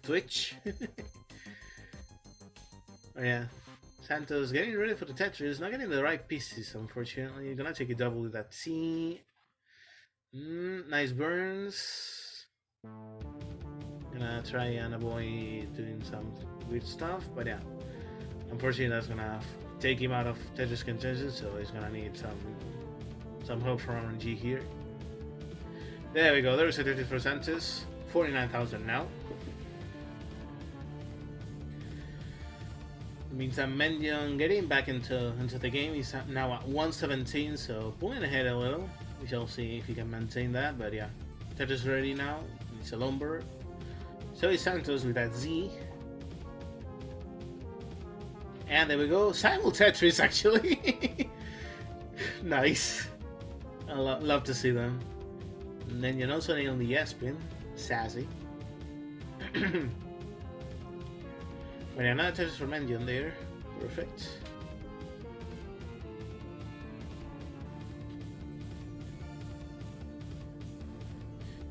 Twitch. Oh yeah. Santos getting ready for the Tetris, not getting the right pieces, unfortunately. You're gonna take a double with that C. Nice burns. Gonna try and avoid doing some weird stuff, but yeah. Unfortunately, that's gonna take him out of Tetris contention, so he's gonna need some help from RNG here. There we go, there's a Tetris for Santos. 49,000 now. Meantime, Mendion getting back into the game. He's now at 117, so pulling ahead a little. We shall see if he can maintain that, but yeah. Tetris ready now. It's a Lombard. So is Santos with that Z. And there we go. Simul Tetris, actually. Nice. I love to see them. And then you're also on the S pin. Sassy. But yeah, another Tetris for Mendion there. Perfect.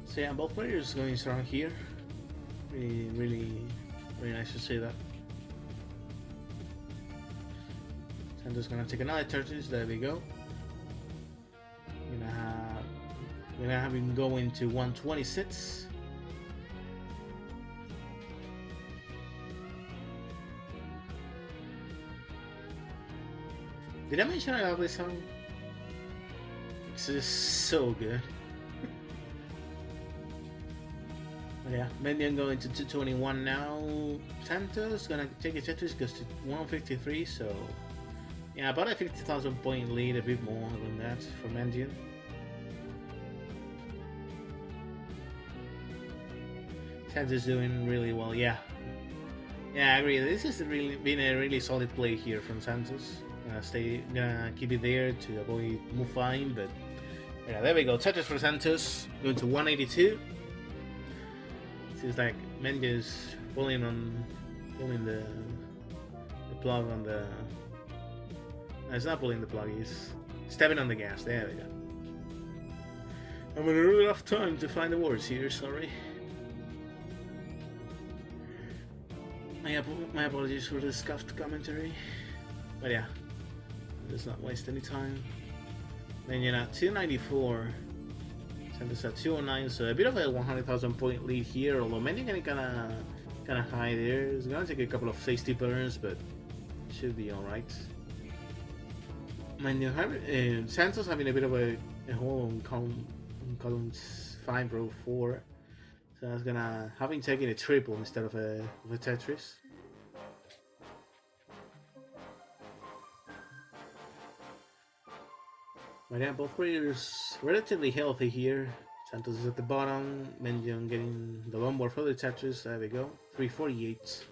So yeah, both players going strong here. Really nice to see that. Santos gonna take another Tetris. There we go. Gonna have him go into 126. Did I mention I love this song? It's just so good. Yeah, Mendion going to 221 now. Santos gonna take a Tetris, goes to 153, so yeah, about a 50,000 point lead, a bit more than that for Mendion. Santos doing really well, yeah. Yeah, I agree. This has really been a really solid play here from Santos. Gonna keep it there to avoid Mufine, but yeah, there we go. Tetris for Santos, going to 182. Seems like Mendion's pulling the plug on the. No, it's not pulling the plug. He's stepping on the gas. There we go. I'm having a really rough time to find the words here. Sorry. My apologies for the scuffed commentary. But yeah, let's not waste any time. Mendion at 294. Santos at 209, so a bit of a 100,000 point lead here, although Mendion kinda high there. It's gonna take a couple of safety burns, but should be alright. Santos having a bit of a hole on columns 5 row 4, so that's gonna having taken a triple instead of a Tetris. But yeah, both players relatively healthy here. Santos is at the bottom, Mendion getting the longboard for the Tetris. There we go, 348.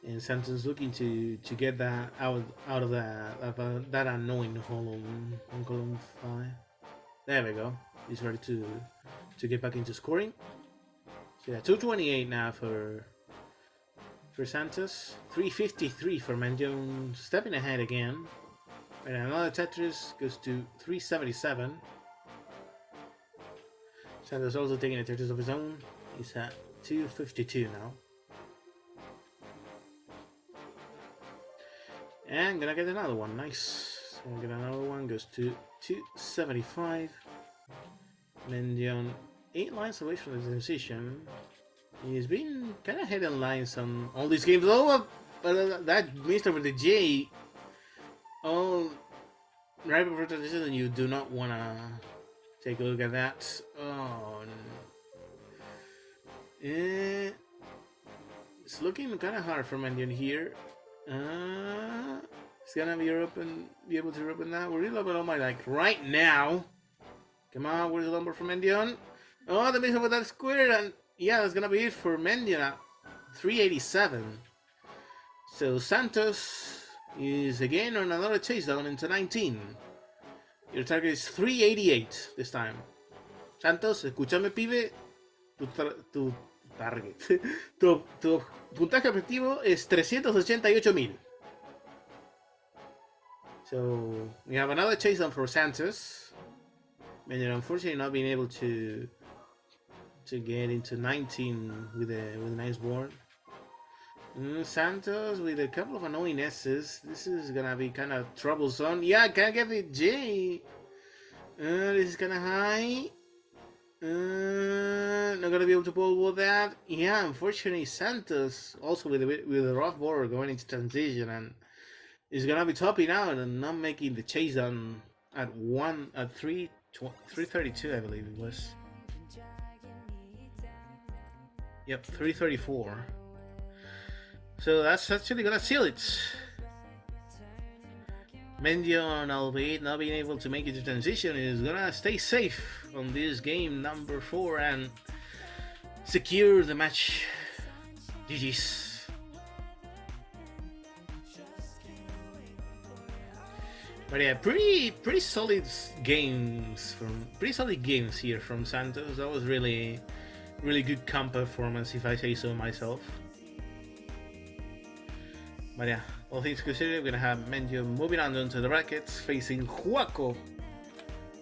And Santos looking to get that out of that annoying hole on column 5. There we go. He's ready to get back into scoring. So yeah, 228 now for Santos, 353 for Mendion, stepping ahead again. And another Tetris goes to 377. Santos also taking a Tetris of his own. He's at 252 now. And gonna get another one. Nice. So get another one, goes to 275. Mendion 8 lines away from the transition. He's been kind of heading lines on all these games. Oh, but that missed over the J. Oh, right before transition, you do not want to take a look at that. Oh, no. It's looking kind of hard for Mendion here. It's gonna be able to open that. We're really open on my like right now. Come on, where's the number for Mendion? Oh, the miss over that square, and yeah, that's gonna be it for Mendion at 387. So Santos is again on another chase down into 19. Your target is 388 this time. Santos, escúchame, pibe. Tu target. tu puntaje objetivo es 388,000. So we have another chase down for Santos. Mendion unfortunately not being able to get into 19 with a nice board. Santos with a couple of annoying S's. This is gonna be kind of troublesome. Yeah, can't get the J. This is kind of high. Not gonna be able to pull with that. Yeah, unfortunately, Santos also with a rough board going into transition, and is gonna be topping out and not making the chase down at 332, I believe it was. Yep, 334. So that's actually gonna seal it. Mendion, albeit not being able to make it to transition, is gonna stay safe on this game number 4 and secure the match. GG's. But yeah, pretty solid games here from Santos. That was really good comp performance, if I say so myself. But yeah, all things considered, we're gonna have Mendion moving on into the brackets, facing Joaco,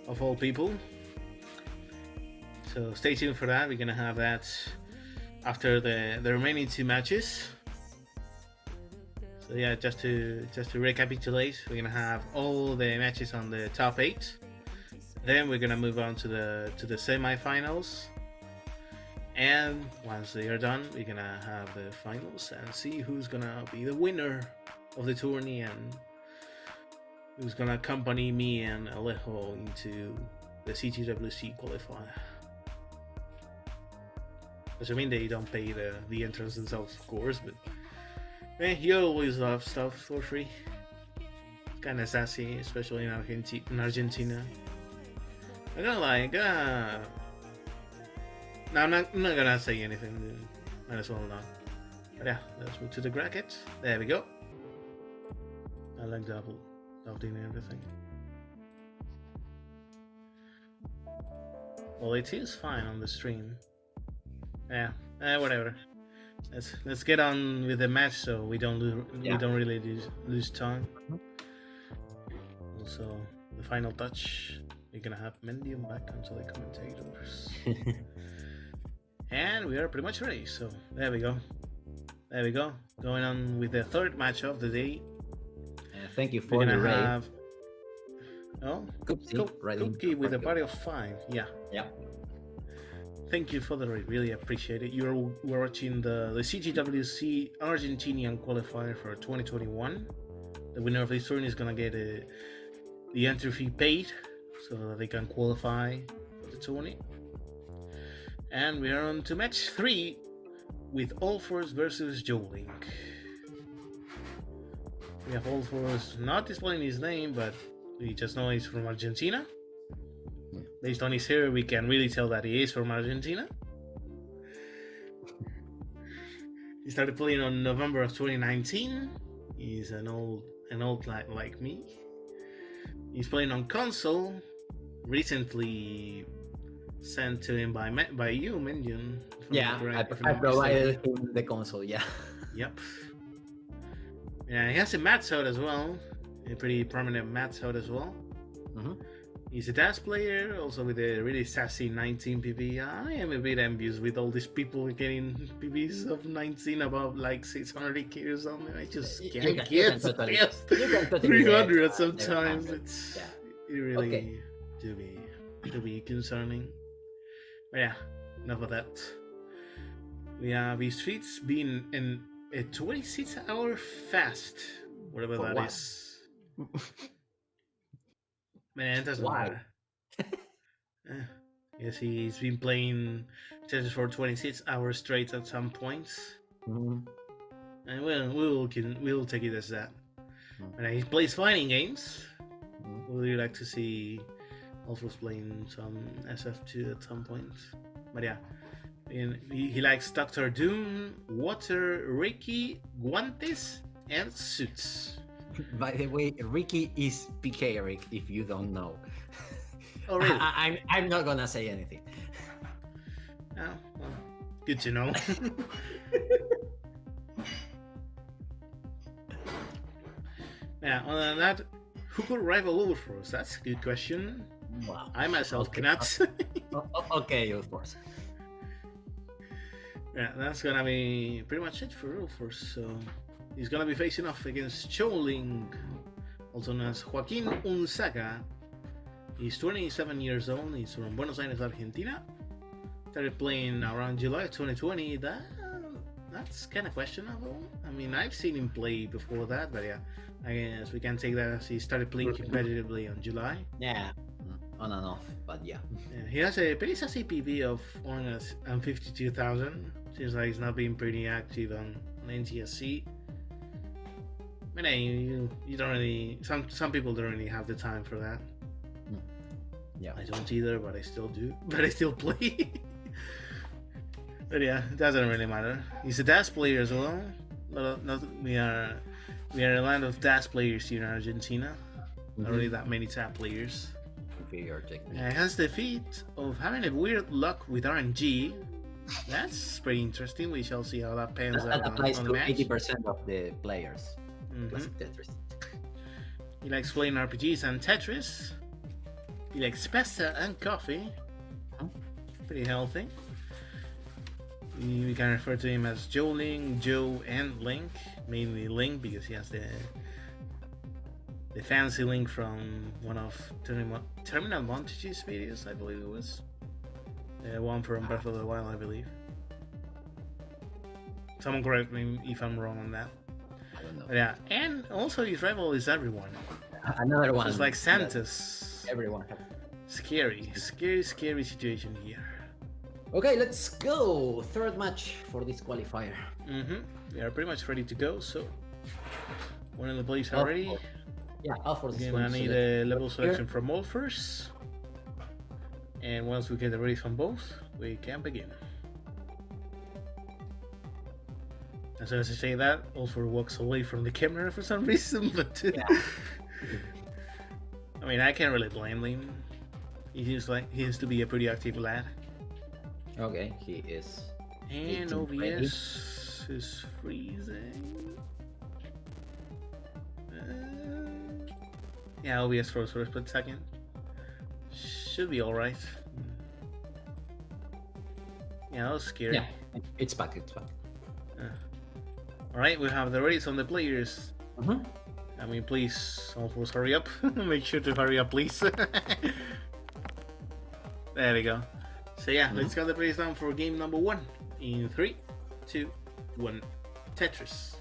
of all people. So stay tuned for that. We're gonna have that after the remaining 2 matches. So yeah, just to recapitulate, we're gonna have all the matches on the top 8. Then we're gonna move on to the semifinals. And once they are done, we're gonna have the finals and see who's gonna be the winner of the tourney and who's gonna accompany me and Alejo into the CTWC qualifier. Assuming they don't pay the entrance themselves, of course, but you always love stuff for free. Kinda sassy, especially in Argentina. I'm gonna lie, no, I'm not gonna say anything. Might as well not. But yeah, let's move to the bracket. There we go. I like doubling and everything. Well, it is fine on the stream. Yeah, whatever. Let's get on with the match so we don't really lose time. Also, the final touch. We're gonna have Mendion back onto the commentators. And we are pretty much ready, so there we go. Going on with the third match of the day. Thank you for the raid. Cookie with a party of 5. Yeah. Thank you for the raid, really appreciate it. We're watching the CTWC Argentinian qualifier for 2021. The winner of this tournament is gonna get the entry fee paid so that they can qualify for the tournament. And we are on to match 3 with Ulforce versus Joelink. We have Ulforce not displaying his name, but we just know he's from Argentina. Based on his hair, we can really tell that he is from Argentina. He started playing on November of 2019. He's an old like me. He's playing on console. Recently sent to him by you, Mendion. Yeah, I provided him the console. Yeah. Yep. Yeah, he has a Mats out as well. A pretty prominent Mats out as well. Mm-hmm. He's a dash player, also with a really sassy 19 PB. I am a bit envious with all these people getting PBs of 19 above like 600 EK or something. I just can't get 300 sometimes. It really do be concerning. But yeah, enough of that. We have his feats being in a 26-hour fast, whatever that is. Man, it doesn't matter. Yes, he's been playing Tetris for 26 hours straight at some points. Mm-hmm. And we'll take it as that. And he plays fighting games. Would you like to see Ulforce playing some SF2 at some point? But yeah, he likes Dr. Doom, Water, Ricky, Guantes, and Suits. By the way, Ricky is PK Eric, if you don't know. Oh, really? I'm not gonna say anything. Oh, well, good to know. Yeah, other than that, who could rival Ulforce? That's a good question. Wow. I myself cannot say. Okay, of course. Yeah, that's gonna be pretty much it for Ulforce. So he's gonna be facing off against Joelink, also known as Joaquin Unzaga. He's 27 years old. He's from Buenos Aires, Argentina. Started playing around July 2020. That's kind of questionable. I mean, I've seen him play before that, but yeah, I guess we can take that as he started playing competitively on July. Yeah, on and off, but yeah. He has a pretty sassy PV of 152,000. Seems like he's not being pretty active on NTSC. But hey, you don't really. Some people don't really have the time for that. Yeah, I don't either, but I still do. But I still play. But yeah, it doesn't really matter. He's a dash player as well. We are a land of dash players here in Argentina. Not really that many tap players. He has the feat of having a weird luck with RNG. That's pretty interesting. We shall see how that pans out. That applies on to the match. 80% of the players. Classic Tetris. He likes playing RPGs and Tetris. He likes pasta and coffee. Pretty healthy. We can refer to him as Joelink, Joe, and Link. Mainly Link because he has the fancy Link from one of Terminal Montage's videos, I believe it was. One from Breath of the Wild, I believe. Someone correct me if I'm wrong on that. I don't know. But yeah, and also his rival is everyone. Another one. Just like Santos. Everyone. Scary situation here. Okay, let's go. Third match for this qualifier. We are pretty much ready to go, so one of the players are ready. Yeah, Ulforce is Again, going I to need a level selection from Ulforce. And once we get ready from both, we can begin. As soon as I say that, Ulforce walks away from the camera for some reason, but I mean, I can't really blame him. He seems to be a pretty active lad. Okay, he is. And OBS is freezing. Yeah, OBS froze for a split second. Should be alright. Yeah, that was scary. Yeah, it's back. Alright, we have the race on the players. I mean, please, Ulforce, hurry up. Make sure to hurry up, please. There we go. So yeah, let's count the players down for game number 1. In 3, 2, 1, Tetris.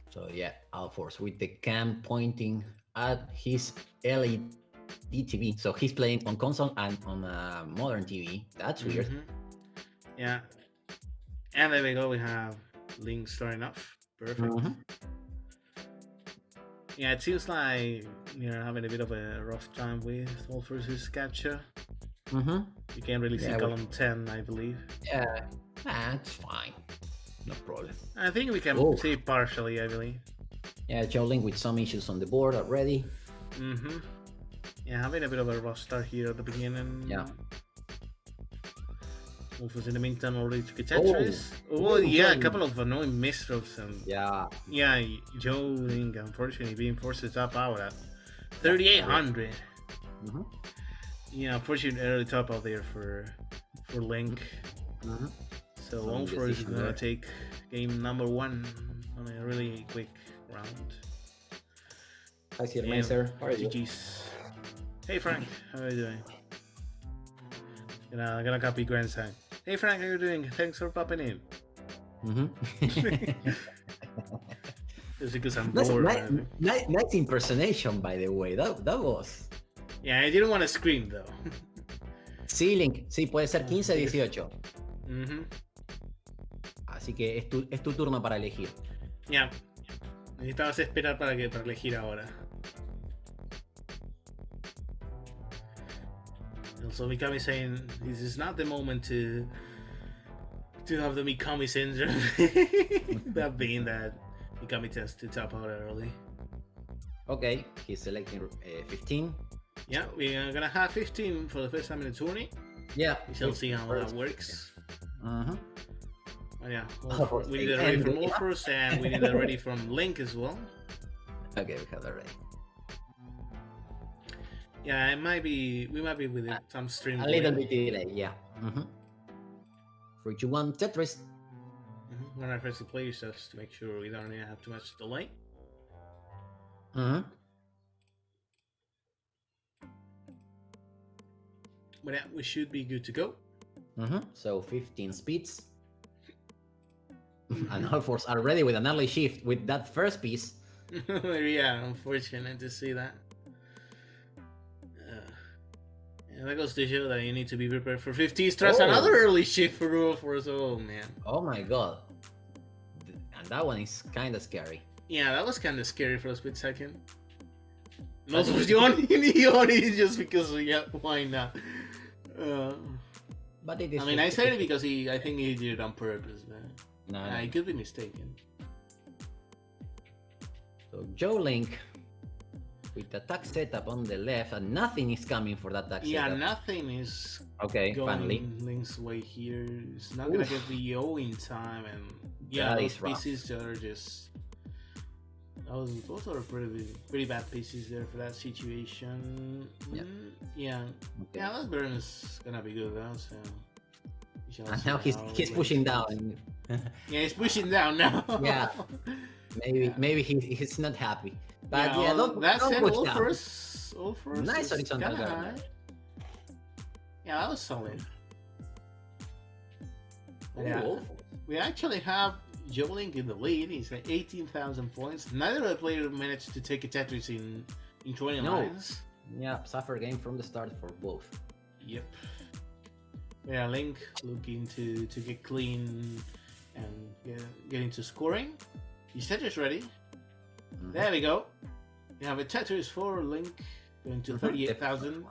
So yeah, Ulforce with the cam pointing at his LED TV. So he's playing on console and on a modern TV. That's weird. Yeah. And there we go, we have Link starting off. Perfect. Yeah, it seems like you're having a bit of a rough time with Ulforce's capture. You can't really see column 10, I believe. Yeah, that's fine. No problem. I think we can see partially, I believe. Yeah, Joelink with some issues on the board already. Yeah, having a bit of a rough start here at the beginning. Yeah. Ulforce in the meantime already took a Tetris. Yeah, a couple of annoying misstrokes and yeah, Joelink unfortunately being forced to top out at 3,800. Yeah, unfortunately early top out there for Link. So Ulforce is gonna take game number 1 on a really quick round. Hi, Jejeremias. How are you? GG's. Hey Frank, how are you doing? Gonna copy grandson. Hey Frank, how you doing? Thanks for popping in. Just because I'm bored. Nice impersonation, by the way. That was. Yeah, I didn't want to scream though. Sí, Link. Sí, puede ser 15-18. Así que es tu turno para elegir. Ya. Necesitabas esperar para elegir ahora. Also, Mikami saying this is not the moment to have the Mikami syndrome. That being that Mikami tends to top out early. Okay, he's selecting 15. Yeah, we are gonna have 15 for the first time in the tourney. Yeah, we shall see how that works. Uh-huh. Oh, yeah, we need it ready from Ulforce and we need it ready from Link as well. Okay, we have that ready. Yeah, we might be with some stream. A little bit delay, yeah. 3, 2, 1, Tetris. When I press the play just to make sure we don't have too much delay. But yeah, we should be good to go. So 15 speeds. And Ulforce are ready with an early shift with that first piece. Yeah, unfortunate to see that. That goes to show that you need to be prepared for 15 stress. Another early shift for Ulforce. Oh man. Oh my god. And that one is kind of scary. Yeah, that was kind of scary for a split second. And also, Yoni just because, yeah, why not? But it is. I mean, I said it because I think he did it on purpose, man. No. I could be mistaken. So Joelink With the attack setup on the left, and nothing is coming for that attack Yeah, setup. nothing is finally. going Link's way here. It's not gonna get the O in time, and yeah, That those is rough. pieces are just those are pretty bad pieces there for that situation. Yeah. Yeah, Okay. yeah, that burn is gonna be good though. So we shall And see now he's how pushing Link down. Yeah, he's pushing down now. Yeah. Maybe he's not happy. But don't that said, push down. Ulforce Nice is horizontal kinda guard high. there. Yeah, that was solid. Ooh, Yeah. Ulforce. We actually have Joelink in the lead. He's at 18,000 points. Neither of the players managed to take a Tetris in 20 lines. Yeah, suffer game from the start for both. Yep. Yeah, Link looking to get clean and get into scoring. His Tetris ready. Mhm. There we go. We have a Tetris for Link going to 38,000.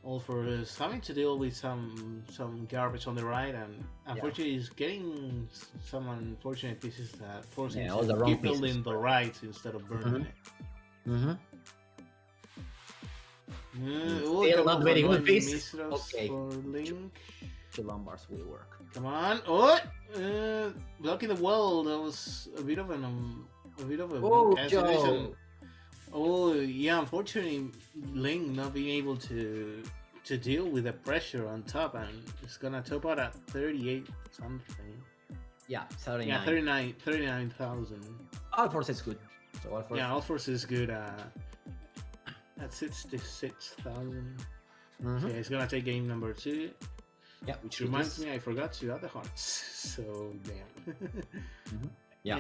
Ulforce having to deal with some garbage on the right, and unfortunately he's getting some unfortunate pieces that force him all the to wrong keep building pieces. the right instead of burning it. Mm-hmm. Still not very good piece. Okay. For Link. Two Lombards will work. Come on! Oh, blocking the wall. That was a bit of a cancellation. Oh yeah, unfortunately, Link not being able to deal with the pressure on top, and it's gonna top out at 38 something. Yeah, 39. Yeah, 39,000. Ulforce is good. So Ulforce. Yeah, Ulforce is good at 66,000. Mm-hmm. Yeah, he's gonna take game number 2. Yeah, which reminds me, I forgot to add the hearts. So damn. Yeah.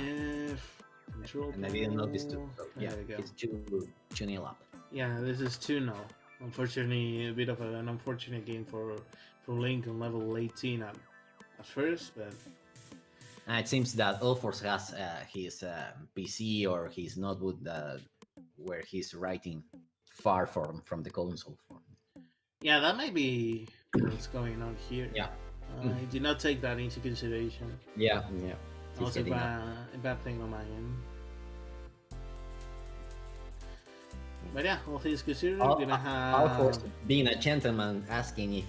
Control And I didn't notice too. So, there yeah, we go. it's 2-0 up. Yeah, this is 2-0. Unfortunately, a bit of an unfortunate game for Link on level 18 at first, but It seems that Ulforce has his PC or his notebook where he's writing far from the console. yeah, that might be what's going on here. Yeah. I did not take that into consideration. Yeah. Also, a bad thing on my end. But yeah, all things considered, we're gonna have Ulforce being a gentleman, asking if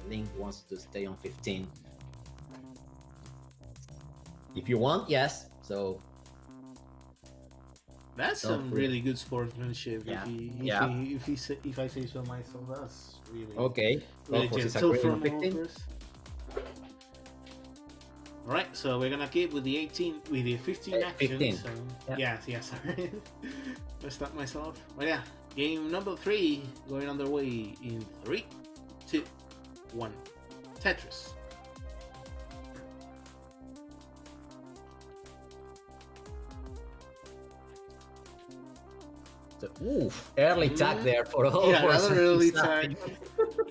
Link wants to stay on 15. If you want, yes. So that's some really good sportsmanship. Yeah. If I say so myself, that's really okay. really Ulforce is gentle agreeing from on 15. Ulforce. Alright, so we're gonna keep with the 15 action. 15. So, Yeah. sorry. Messed up myself. But yeah, game number 3 going underway in 3, 2, 1. Tetris. So, early tag there for Ulforce. Yeah, another early tag.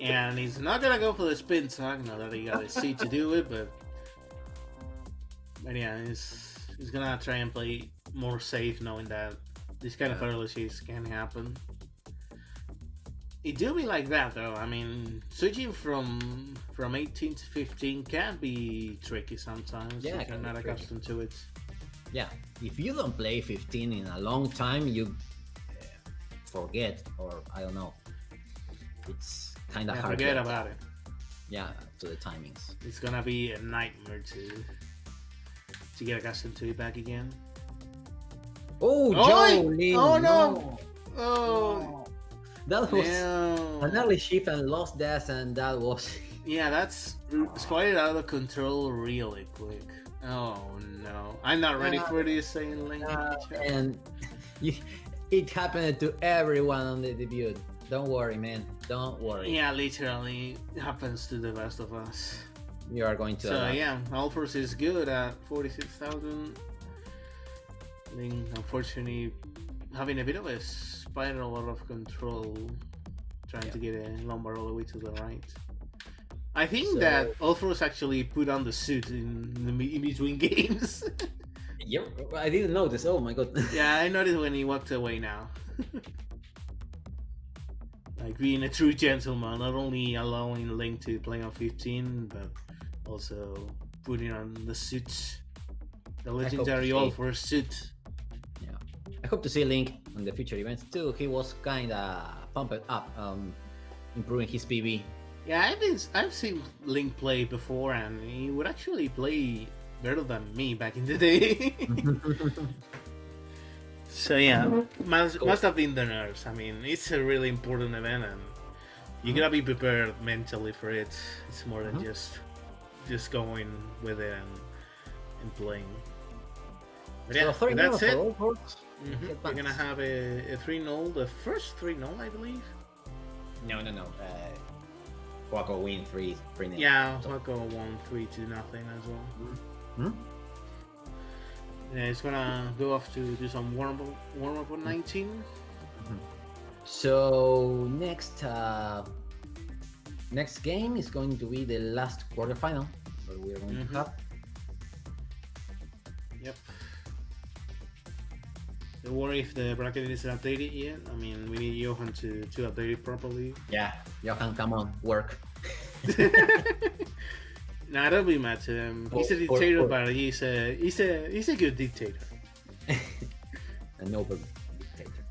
And he's not gonna go for the spin tag, now that he got a seat to do it, but yeah, he's gonna try and play more safe, knowing that this kind of early chase can happen. It do be like that though. I mean, switching from 18 to 15 can be tricky sometimes if you're not accustomed to it. Yeah, if you don't play 15 in a long time, you forget, or I don't know. It's kind of hard. Forget about it. Yeah, to the timings. It's gonna be a nightmare to get accustomed to it back again. Oh, Joelink! Oh no! Oh, that was an early shift and lost that, and that was yeah, that's spotted out of control really quick. Oh no, I'm not ready for this, saying Link. And it happened to everyone on the debut. Don't worry, man. Don't worry. Yeah, literally happens to the best of us. You are going to. So yeah, Ulforce is good at 46,000. Link, unfortunately, having a bit of a spiral out of control, trying to get a Lombard all the way to the right. I think that Ulforce actually put on the suit in between games. Yeah, I didn't notice. Oh my god. Yeah, I noticed when he walked away now. Like being a true gentleman, not only allowing Link to play on 15, but also putting on the suit, the legendary Ulforce suit. Yeah, I I hope to see Link on the future events too. He was kind of pumped up, improving his PB. Yeah, I've seen Link play before, and he would actually play better than me back in the day. So yeah, must have been the nerves. I mean, it's a really important event, and you gotta be prepared mentally for it. It's more than just going with it and playing. But yeah, So that's it. We're gonna have a 3-0, the first 3-0, I believe. No. Joaco win 3-0. Yeah, Joaco won 3-0 as well. Yeah, it's gonna go off to do some warm up on 19. So next game is going to be the last quarterfinal that we're going to have. Yep. Don't worry if the bracket isn't updated yet. I mean, we need Johan to update it properly. Yeah, Johan, come on, work. Nah, don't be mad to him. He's a dictator, but he's a good dictator. A noble dictator.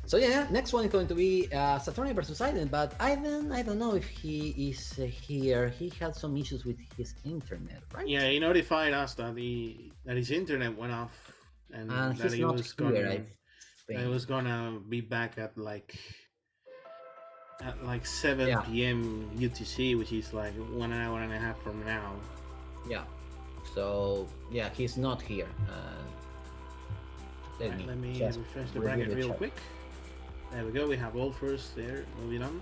So yeah, next one is going to be Saturnic versus Ayden, but Ayden, I don't know if he is here. He had some issues with his internet, right? Yeah, he notified us that his internet went off, and that he was gonna be back at like 7 p.m. UTC, which is like 1 hour and a half from now. Yeah. So yeah, he's not here. Let me refresh the bracket real quick. There we go. We have Ulforce there. Moving on.